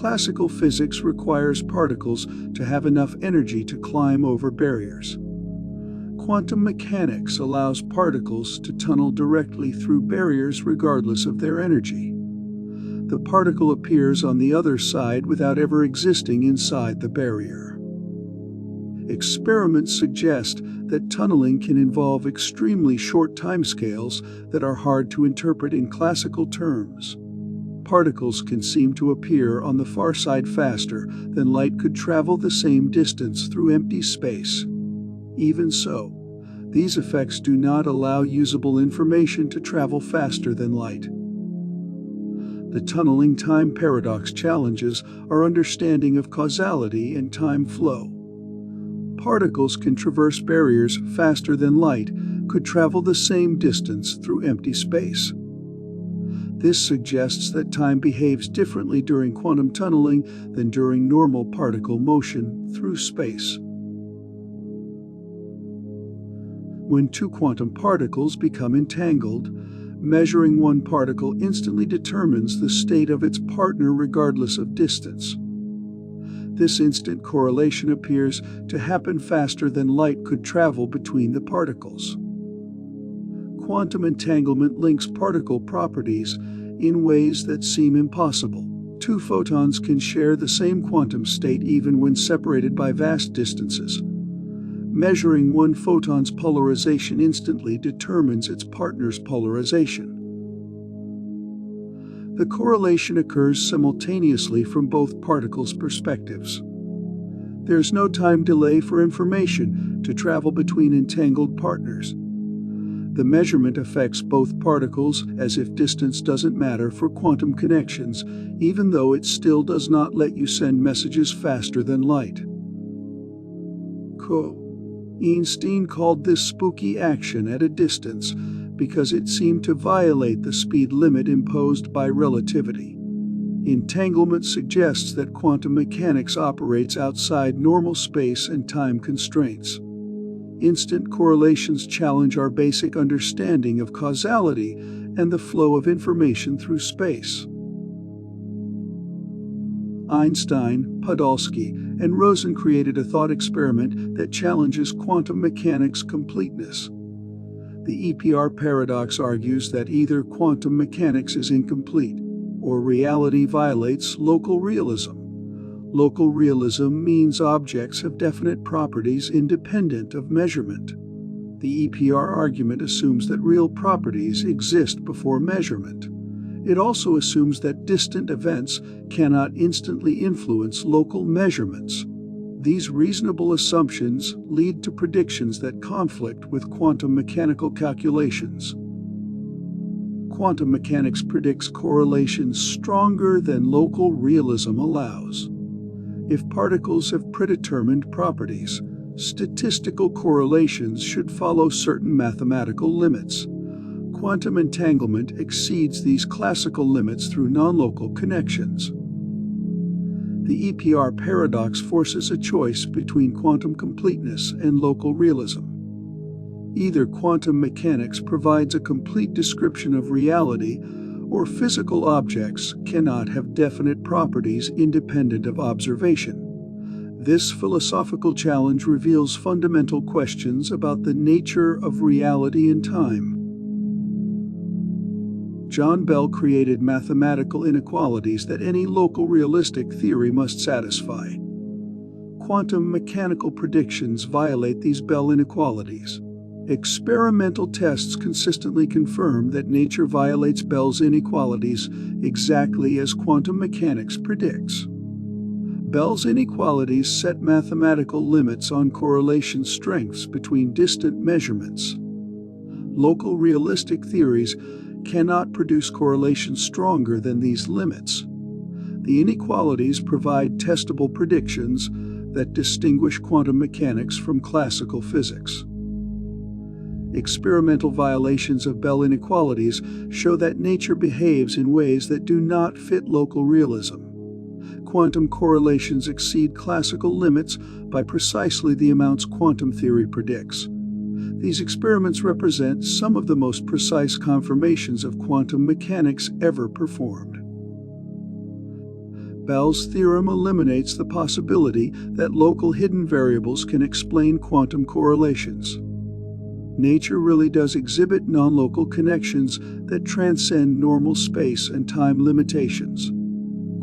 classical physics requires particles to have enough energy to climb over barriers. Quantum mechanics allows particles to tunnel directly through barriers regardless of their energy. The particle appears on the other side without ever existing inside the barrier. Experiments suggest that tunneling can involve extremely short timescales that are hard to interpret in classical terms. Particles can seem to appear on the far side faster than light could travel the same distance through empty space. Even so, these effects do not allow usable information to travel faster than light. The tunneling time paradox challenges our understanding of causality and time flow. Particles can traverse barriers faster than light could travel the same distance through empty space. This suggests that time behaves differently during quantum tunneling than during normal particle motion through space. When two quantum particles become entangled, measuring one particle instantly determines the state of its partner regardless of distance. This instant correlation appears to happen faster than light could travel between the particles. Quantum entanglement links particle properties in ways that seem impossible. Two photons can share the same quantum state even when separated by vast distances. Measuring one photon's polarization instantly determines its partner's polarization. The correlation occurs simultaneously from both particles' perspectives. There's no time delay for information to travel between entangled partners. The measurement affects both particles as if distance doesn't matter for quantum connections, even though it still does not let you send messages faster than light. Einstein called this spooky action at a distance because it seemed to violate the speed limit imposed by relativity. Entanglement suggests that quantum mechanics operates outside normal space and time constraints. Instant correlations challenge our basic understanding of causality and the flow of information through space. Einstein, Podolsky, and Rosen created a thought experiment that challenges quantum mechanics' completeness. The EPR paradox argues that either quantum mechanics is incomplete, or reality violates local realism. Local realism means objects have definite properties independent of measurement. The EPR argument assumes that real properties exist before measurement. It also assumes that distant events cannot instantly influence local measurements. These reasonable assumptions lead to predictions that conflict with quantum mechanical calculations. Quantum mechanics predicts correlations stronger than local realism allows. If particles have predetermined properties, statistical correlations should follow certain mathematical limits. Quantum entanglement exceeds these classical limits through non-local connections. The EPR paradox forces a choice between quantum completeness and local realism. Either quantum mechanics provides a complete description of reality, or physical objects cannot have definite properties independent of observation. This philosophical challenge reveals fundamental questions about the nature of reality and time. John Bell created mathematical inequalities that any local realistic theory must satisfy. Quantum mechanical predictions violate these Bell inequalities. Experimental tests consistently confirm that nature violates Bell's inequalities exactly as quantum mechanics predicts. Bell's inequalities set mathematical limits on correlation strengths between distant measurements. Local realistic theories cannot produce correlations stronger than these limits. The inequalities provide testable predictions that distinguish quantum mechanics from classical physics. Experimental violations of Bell inequalities show that nature behaves in ways that do not fit local realism. Quantum correlations exceed classical limits by precisely the amounts quantum theory predicts. These experiments represent some of the most precise confirmations of quantum mechanics ever performed. Bell's theorem eliminates the possibility that local hidden variables can explain quantum correlations. Nature really does exhibit non-local connections that transcend normal space and time limitations.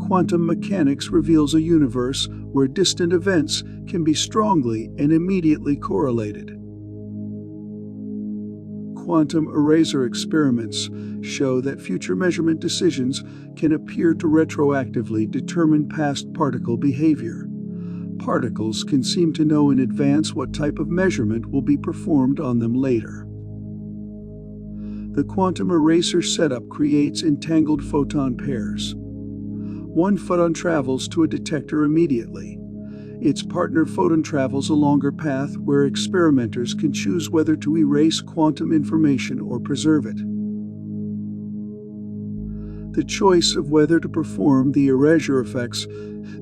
Quantum mechanics reveals a universe where distant events can be strongly and immediately correlated. Quantum eraser experiments show that future measurement decisions can appear to retroactively determine past particle behavior. Particles can seem to know in advance what type of measurement will be performed on them later. The quantum eraser setup creates entangled photon pairs. One photon travels to a detector immediately. Its partner photon travels a longer path where experimenters can choose whether to erase quantum information or preserve it. The choice of whether to perform the erasure affects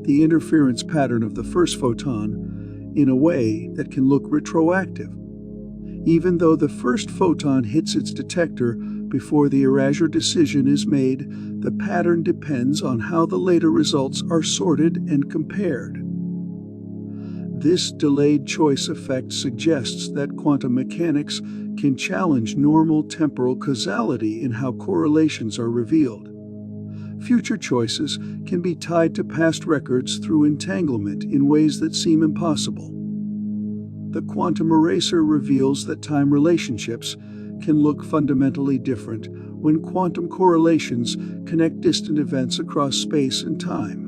the interference pattern of the first photon in a way that can look retroactive. Even though the first photon hits its detector before the erasure decision is made, the pattern depends on how the later results are sorted and compared. This delayed choice effect suggests that quantum mechanics can challenge normal temporal causality in how correlations are revealed. Future choices can be tied to past records through entanglement in ways that seem impossible. The quantum eraser reveals that time relationships can look fundamentally different when quantum correlations connect distant events across space and time.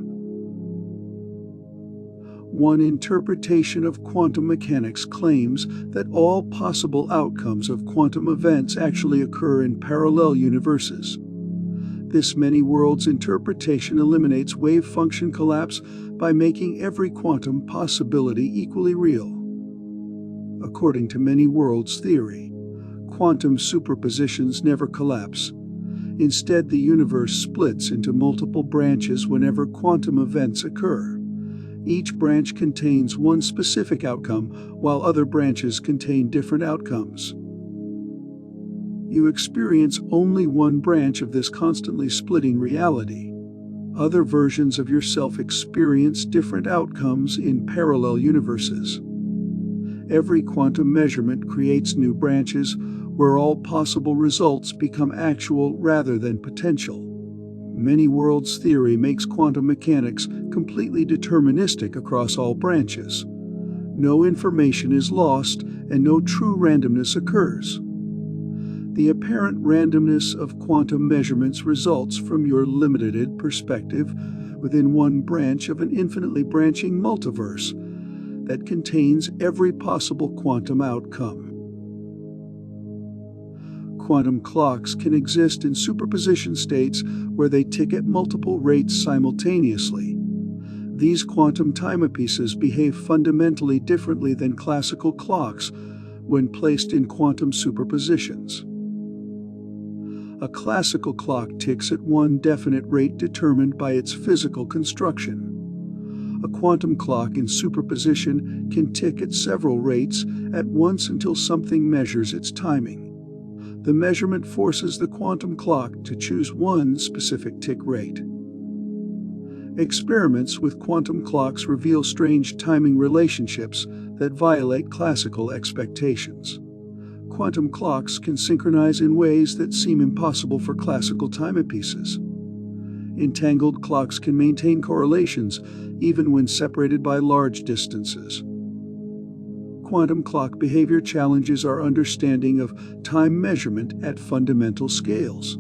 One interpretation of quantum mechanics claims that all possible outcomes of quantum events actually occur in parallel universes. This many-worlds interpretation eliminates wave function collapse by making every quantum possibility equally real. According to many-worlds theory, quantum superpositions never collapse. Instead, the universe splits into multiple branches whenever quantum events occur. Each branch contains one specific outcome, while other branches contain different outcomes. You experience only one branch of this constantly splitting reality. Other versions of yourself experience different outcomes in parallel universes. Every quantum measurement creates new branches where all possible results become actual rather than potential. Many-worlds theory makes quantum mechanics completely deterministic across all branches. No information is lost and no true randomness occurs. The apparent randomness of quantum measurements results from your limited perspective within one branch of an infinitely branching multiverse that contains every possible quantum outcome. Quantum clocks can exist in superposition states where they tick at multiple rates simultaneously. These quantum timepieces behave fundamentally differently than classical clocks when placed in quantum superpositions. A classical clock ticks at one definite rate determined by its physical construction. A quantum clock in superposition can tick at several rates at once until something measures its timing. The measurement forces the quantum clock to choose one specific tick rate. Experiments with quantum clocks reveal strange timing relationships that violate classical expectations. Quantum clocks can synchronize in ways that seem impossible for classical timepieces. Entangled clocks can maintain correlations even when separated by large distances. Quantum clock behavior challenges our understanding of time measurement at fundamental scales.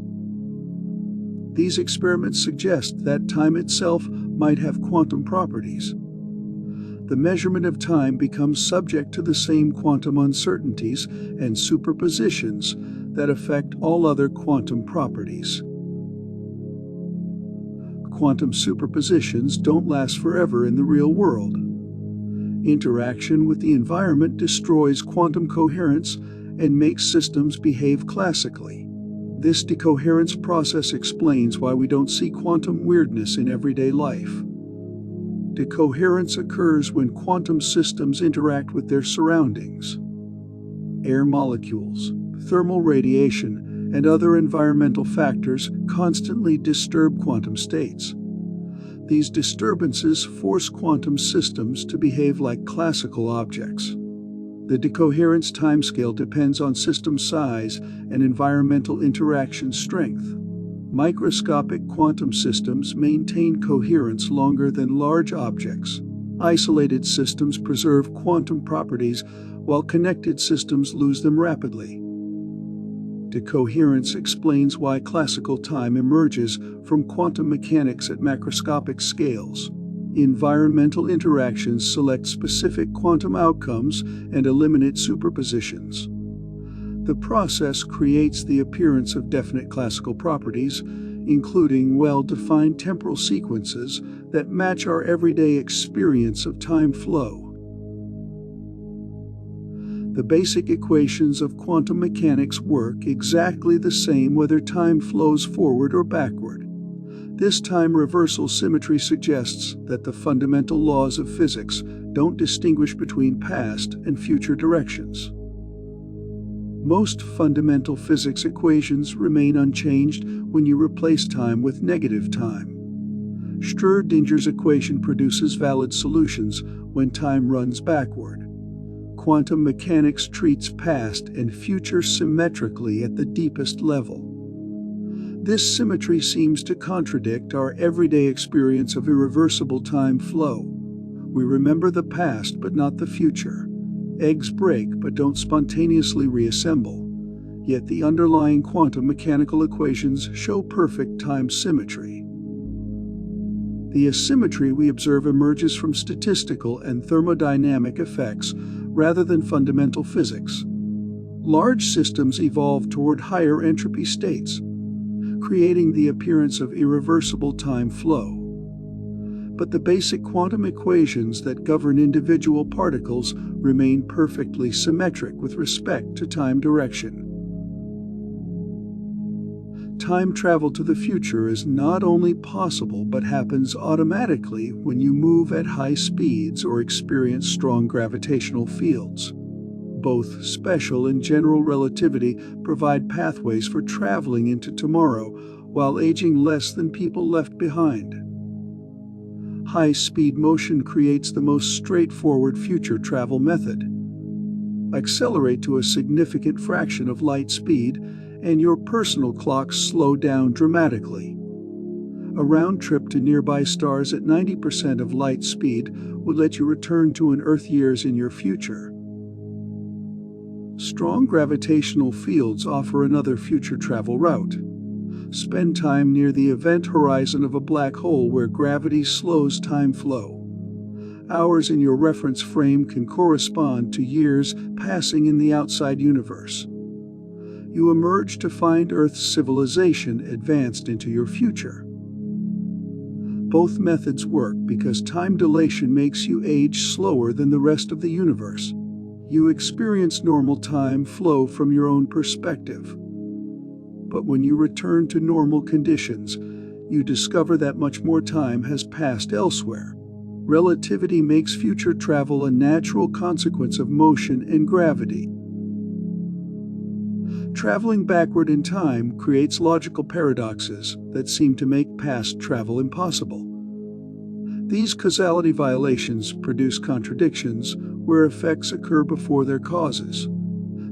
These experiments suggest that time itself might have quantum properties. The measurement of time becomes subject to the same quantum uncertainties and superpositions that affect all other quantum properties. Quantum superpositions don't last forever in the real world. Interaction with the environment destroys quantum coherence and makes systems behave classically. This decoherence process explains why we don't see quantum weirdness in everyday life. Decoherence occurs when quantum systems interact with their surroundings. Air molecules, thermal radiation, and other environmental factors constantly disturb quantum states. These disturbances force quantum systems to behave like classical objects. The decoherence timescale depends on system size and environmental interaction strength. Microscopic quantum systems maintain coherence longer than large objects. Isolated systems preserve quantum properties, while connected systems lose them rapidly. Decoherence explains why classical time emerges from quantum mechanics at macroscopic scales. Environmental interactions select specific quantum outcomes and eliminate superpositions. The process creates the appearance of definite classical properties, including well-defined temporal sequences that match our everyday experience of time flow. The basic equations of quantum mechanics work exactly the same whether time flows forward or backward. This time reversal symmetry suggests that the fundamental laws of physics don't distinguish between past and future directions. Most fundamental physics equations remain unchanged when you replace time with negative time. Schrödinger's equation produces valid solutions when time runs backward. Quantum mechanics treats past and future symmetrically at the deepest level. This symmetry seems to contradict our everyday experience of irreversible time flow. We remember the past but not the future. Eggs break but don't spontaneously reassemble. Yet the underlying quantum mechanical equations show perfect time symmetry. The asymmetry we observe emerges from statistical and thermodynamic effects rather than fundamental physics. Large systems evolve toward higher entropy states, creating the appearance of irreversible time flow. But the basic quantum equations that govern individual particles remain perfectly symmetric with respect to time direction. Time travel to the future is not only possible but happens automatically when you move at high speeds or experience strong gravitational fields. Both special and general relativity provide pathways for traveling into tomorrow while aging less than people left behind. High-speed motion creates the most straightforward future travel method. Accelerate to a significant fraction of light speed, and your personal clocks slow down dramatically. A round trip to nearby stars at 90% of light speed would let you return to an Earth years in your future. Strong gravitational fields offer another future travel route. Spend time near the event horizon of a black hole where gravity slows time flow. Hours in your reference frame can correspond to years passing in the outside universe. You emerge to find Earth's civilization advanced into your future. Both methods work because time dilation makes you age slower than the rest of the universe. You experience normal time flow from your own perspective. But when you return to normal conditions, you discover that much more time has passed elsewhere. Relativity makes future travel a natural consequence of motion and gravity. Traveling backward in time creates logical paradoxes that seem to make past travel impossible. These causality violations produce contradictions where effects occur before their causes.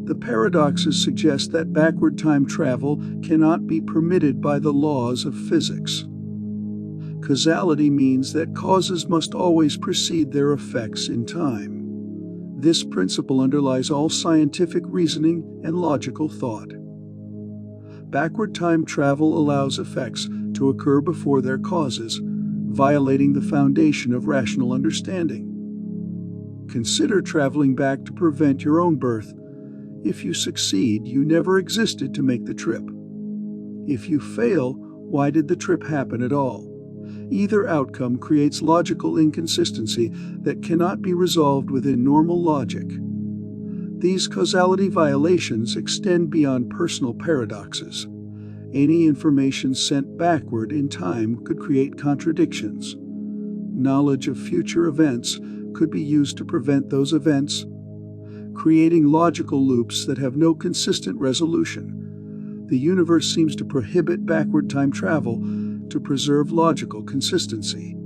The paradoxes suggest that backward time travel cannot be permitted by the laws of physics. Causality means that causes must always precede their effects in time. This principle underlies all scientific reasoning and logical thought. Backward time travel allows effects to occur before their causes, violating the foundation of rational understanding. Consider traveling back to prevent your own birth. If you succeed, you never existed to make the trip. If you fail, why did the trip happen at all? Either outcome creates logical inconsistency that cannot be resolved within normal logic. These causality violations extend beyond personal paradoxes. Any information sent backward in time could create contradictions. Knowledge of future events could be used to prevent those events, creating logical loops that have no consistent resolution. The universe seems to prohibit backward time travel to preserve logical consistency.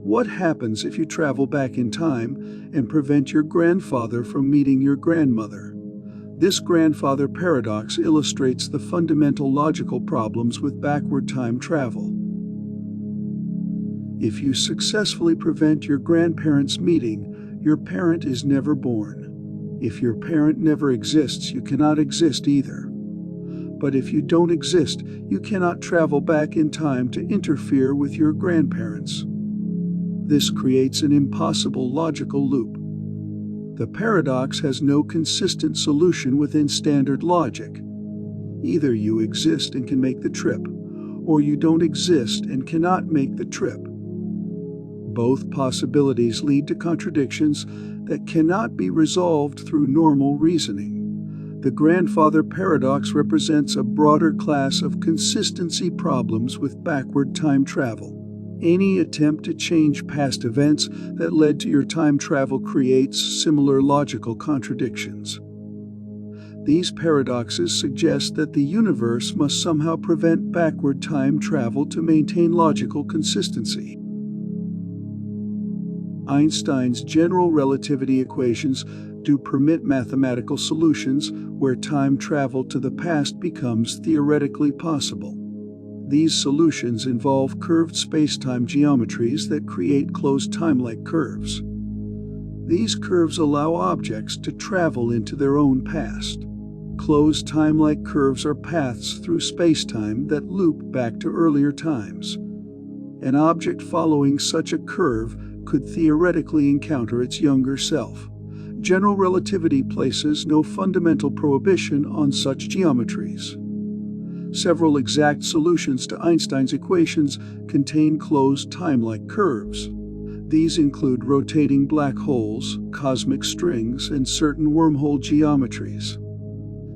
What happens if you travel back in time and prevent your grandfather from meeting your grandmother? This grandfather paradox illustrates the fundamental logical problems with backward time travel. If you successfully prevent your grandparents' meeting, your parent is never born. If your parent never exists, you cannot exist either. But if you don't exist, you cannot travel back in time to interfere with your grandparents. This creates an impossible logical loop. The paradox has no consistent solution within standard logic. Either you exist and can make the trip, or you don't exist and cannot make the trip. Both possibilities lead to contradictions that cannot be resolved through normal reasoning. The grandfather paradox represents a broader class of consistency problems with backward time travel. Any attempt to change past events that led to your time travel creates similar logical contradictions. These paradoxes suggest that the universe must somehow prevent backward time travel to maintain logical consistency. Einstein's general relativity equations do permit mathematical solutions where time travel to the past becomes theoretically possible. These solutions involve curved spacetime geometries that create closed time-like curves. These curves allow objects to travel into their own past. Closed time-like curves are paths through spacetime that loop back to earlier times. An object following such a curve could theoretically encounter its younger self. General relativity places no fundamental prohibition on such geometries. Several exact solutions to Einstein's equations contain closed time-like curves. These include rotating black holes, cosmic strings, and certain wormhole geometries.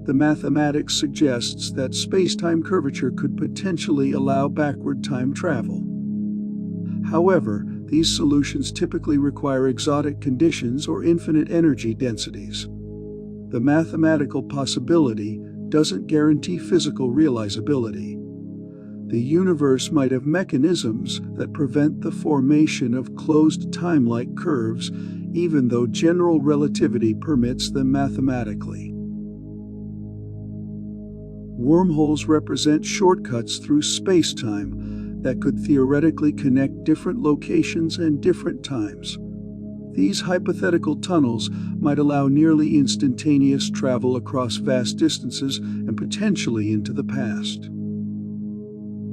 The mathematics suggests that spacetime curvature could potentially allow backward time travel. However, these solutions typically require exotic conditions or infinite energy densities. The mathematical possibility doesn't guarantee physical realizability. The universe might have mechanisms that prevent the formation of closed time-like curves, even though general relativity permits them mathematically. Wormholes represent shortcuts through space-time that could theoretically connect different locations and different times. These hypothetical tunnels might allow nearly instantaneous travel across vast distances and potentially into the past.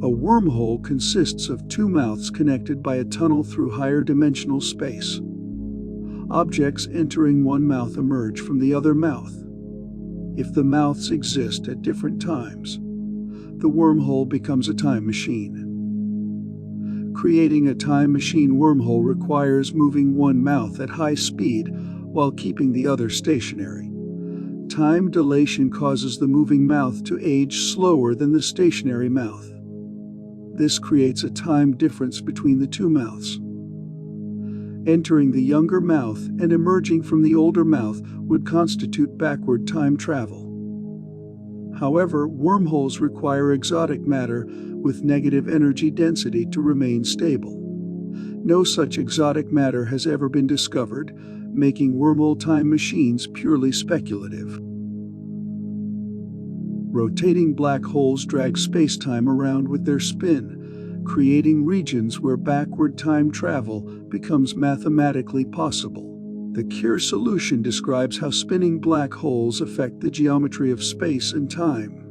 A wormhole consists of two mouths connected by a tunnel through higher dimensional space. Objects entering one mouth emerge from the other mouth. If the mouths exist at different times, the wormhole becomes a time machine. Creating a time machine wormhole requires moving one mouth at high speed while keeping the other stationary. Time dilation causes the moving mouth to age slower than the stationary mouth. This creates a time difference between the two mouths. Entering the younger mouth and emerging from the older mouth would constitute backward time travel. However, wormholes require exotic matter with negative energy density to remain stable. No such exotic matter has ever been discovered, making wormhole time machines purely speculative. Rotating black holes drag spacetime around with their spin, creating regions where backward time travel becomes mathematically possible. The Kerr solution describes how spinning black holes affect the geometry of space and time.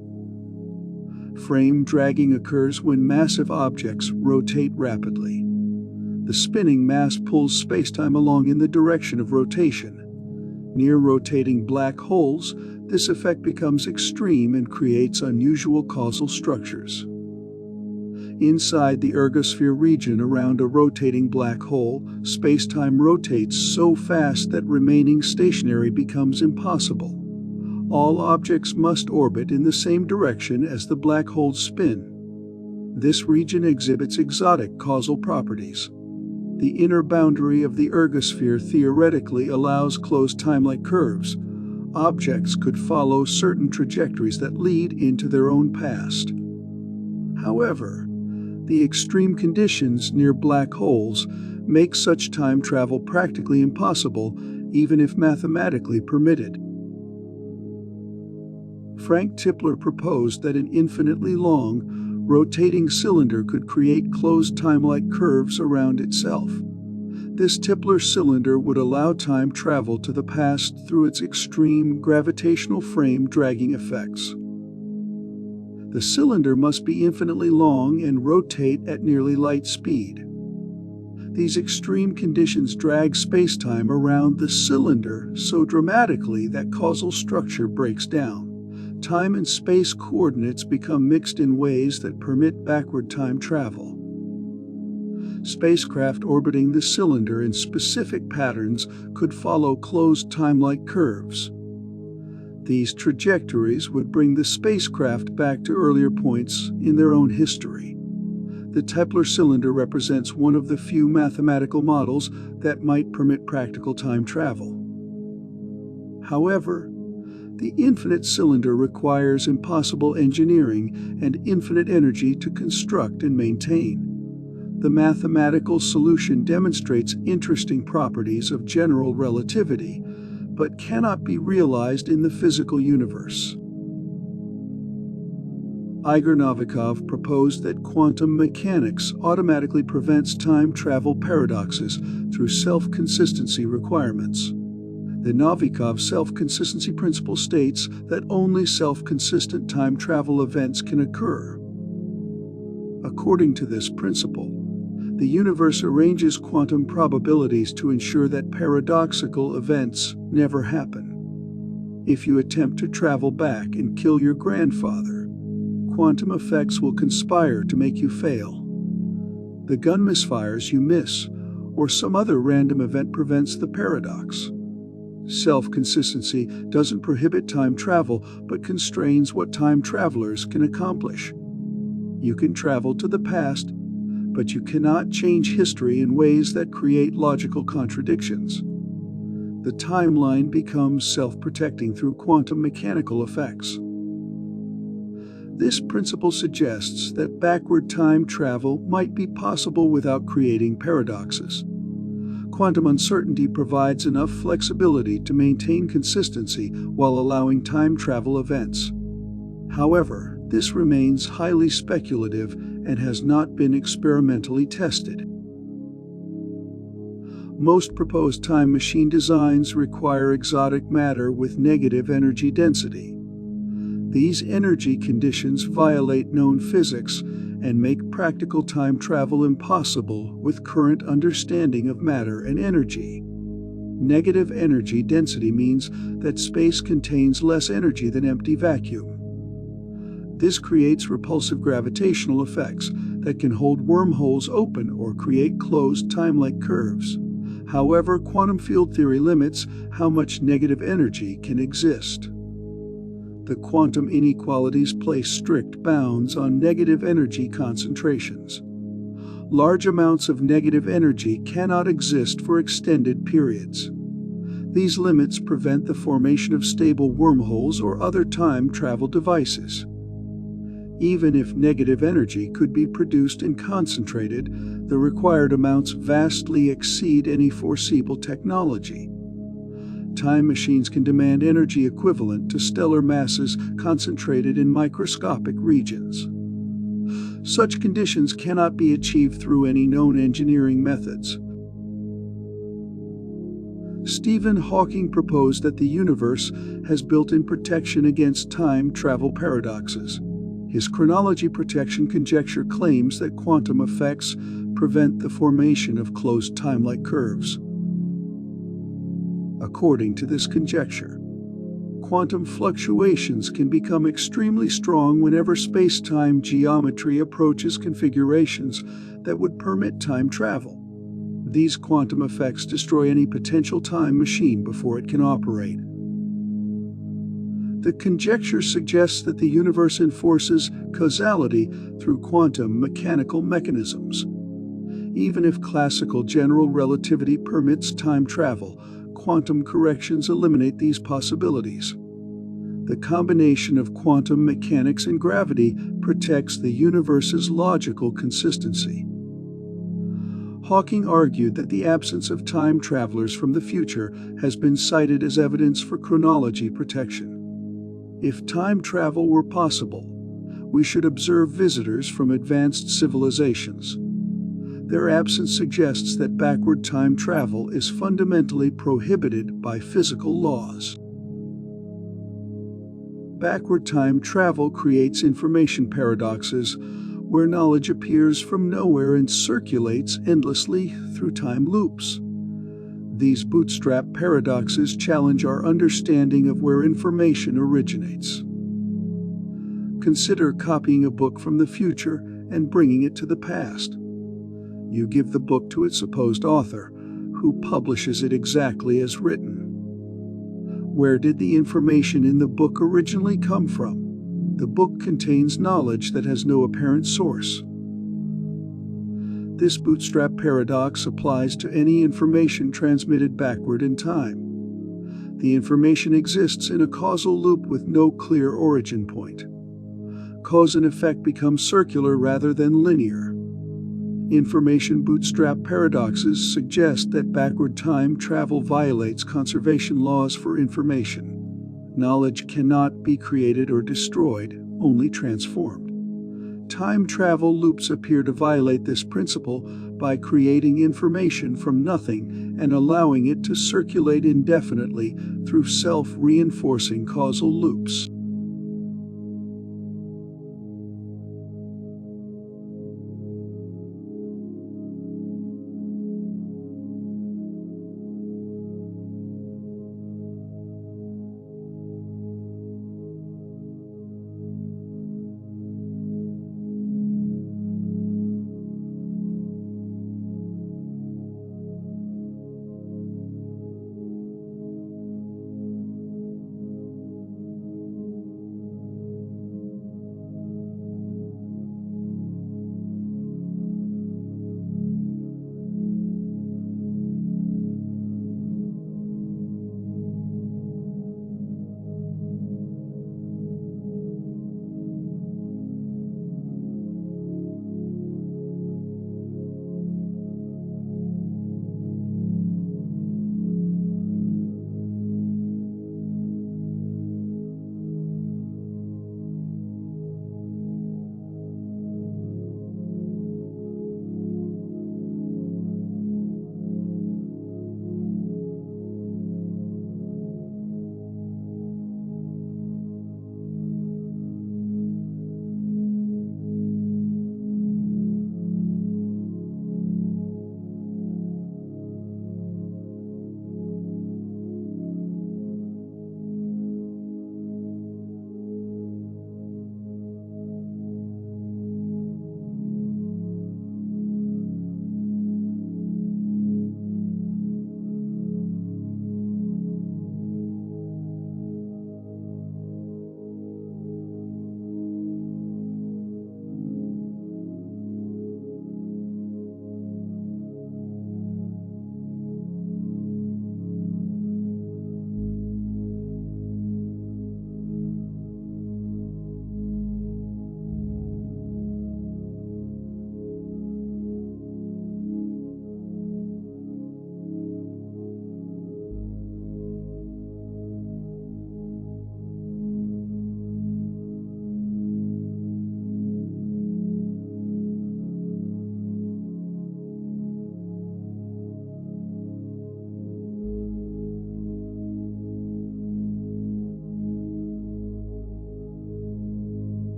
Frame dragging occurs when massive objects rotate rapidly. The spinning mass pulls spacetime along in the direction of rotation. Near rotating black holes, this effect becomes extreme and creates unusual causal structures. Inside the ergosphere region around a rotating black hole, spacetime rotates so fast that remaining stationary becomes impossible. All objects must orbit in the same direction as the black holes spin. This region exhibits exotic causal properties. The inner boundary of the ergosphere theoretically allows closed time-like curves. Objects could follow certain trajectories that lead into their own past. However, the extreme conditions near black holes makes such time travel practically impossible, even if mathematically permitted. Frank Tipler proposed that an infinitely long, rotating cylinder could create closed time-like curves around itself. This Tipler cylinder would allow time travel to the past through its extreme gravitational frame dragging effects. The cylinder must be infinitely long and rotate at nearly light speed. These extreme conditions drag spacetime around the cylinder so dramatically that causal structure breaks down. Time and space coordinates become mixed in ways that permit backward time travel. Spacecraft orbiting the cylinder in specific patterns could follow closed time-like curves. These trajectories would bring the spacecraft back to earlier points in their own history. The Tipler cylinder represents one of the few mathematical models that might permit practical time travel. However, the infinite cylinder requires impossible engineering and infinite energy to construct and maintain. The mathematical solution demonstrates interesting properties of general relativity, but cannot be realized in the physical universe. Igor Novikov proposed that quantum mechanics automatically prevents time travel paradoxes through self-consistency requirements. The Novikov self-consistency principle states that only self-consistent time travel events can occur. According to this principle, the universe arranges quantum probabilities to ensure that paradoxical events never happen. If you attempt to travel back and kill your grandfather, quantum effects will conspire to make you fail. The gun misfires, you miss, or some other random event prevents the paradox. Self-consistency doesn't prohibit time travel, but constrains what time travelers can accomplish. You can travel to the past, but you cannot change history in ways that create logical contradictions. The timeline becomes self-protecting through quantum mechanical effects. This principle suggests that backward time travel might be possible without creating paradoxes. Quantum uncertainty provides enough flexibility to maintain consistency while allowing time travel events. However, this remains highly speculative and has not been experimentally tested. Most proposed time machine designs require exotic matter with negative energy density. These energy conditions violate known physics and make practical time travel impossible with current understanding of matter and energy. Negative energy density means that space contains less energy than empty vacuum. This creates repulsive gravitational effects that can hold wormholes open or create closed time-like curves. However, quantum field theory limits how much negative energy can exist. The quantum inequalities place strict bounds on negative energy concentrations. Large amounts of negative energy cannot exist for extended periods. These limits prevent the formation of stable wormholes or other time travel devices. Even if negative energy could be produced and concentrated, the required amounts vastly exceed any foreseeable technology. Time machines can demand energy equivalent to stellar masses concentrated in microscopic regions. Such conditions cannot be achieved through any known engineering methods. Stephen Hawking proposed that the universe has built-in protection against time travel paradoxes. His chronology protection conjecture claims that quantum effects prevent the formation of closed time-like curves. According to this conjecture, quantum fluctuations can become extremely strong whenever space-time geometry approaches configurations that would permit time travel. These quantum effects destroy any potential time machine before it can operate. The conjecture suggests that the universe enforces causality through quantum mechanical mechanisms. Even if classical general relativity permits time travel, quantum corrections eliminate these possibilities. The combination of quantum mechanics and gravity protects the universe's logical consistency. Hawking argued that the absence of time travelers from the future has been cited as evidence for chronology protection. If time travel were possible, we should observe visitors from advanced civilizations. Their absence suggests that backward time travel is fundamentally prohibited by physical laws. Backward time travel creates information paradoxes where knowledge appears from nowhere and circulates endlessly through time loops. These bootstrap paradoxes challenge our understanding of where information originates. Consider copying a book from the future and bringing it to the past. You give the book to its supposed author, who publishes it exactly as written. Where did the information in the book originally come from? The book contains knowledge that has no apparent source. This bootstrap paradox applies to any information transmitted backward in time. The information exists in a causal loop with no clear origin point. Cause and effect become circular rather than linear. Information bootstrap paradoxes suggest that backward time travel violates conservation laws for information. Knowledge cannot be created or destroyed, only transformed. Time travel loops appear to violate this principle by creating information from nothing and allowing it to circulate indefinitely through self-reinforcing causal loops.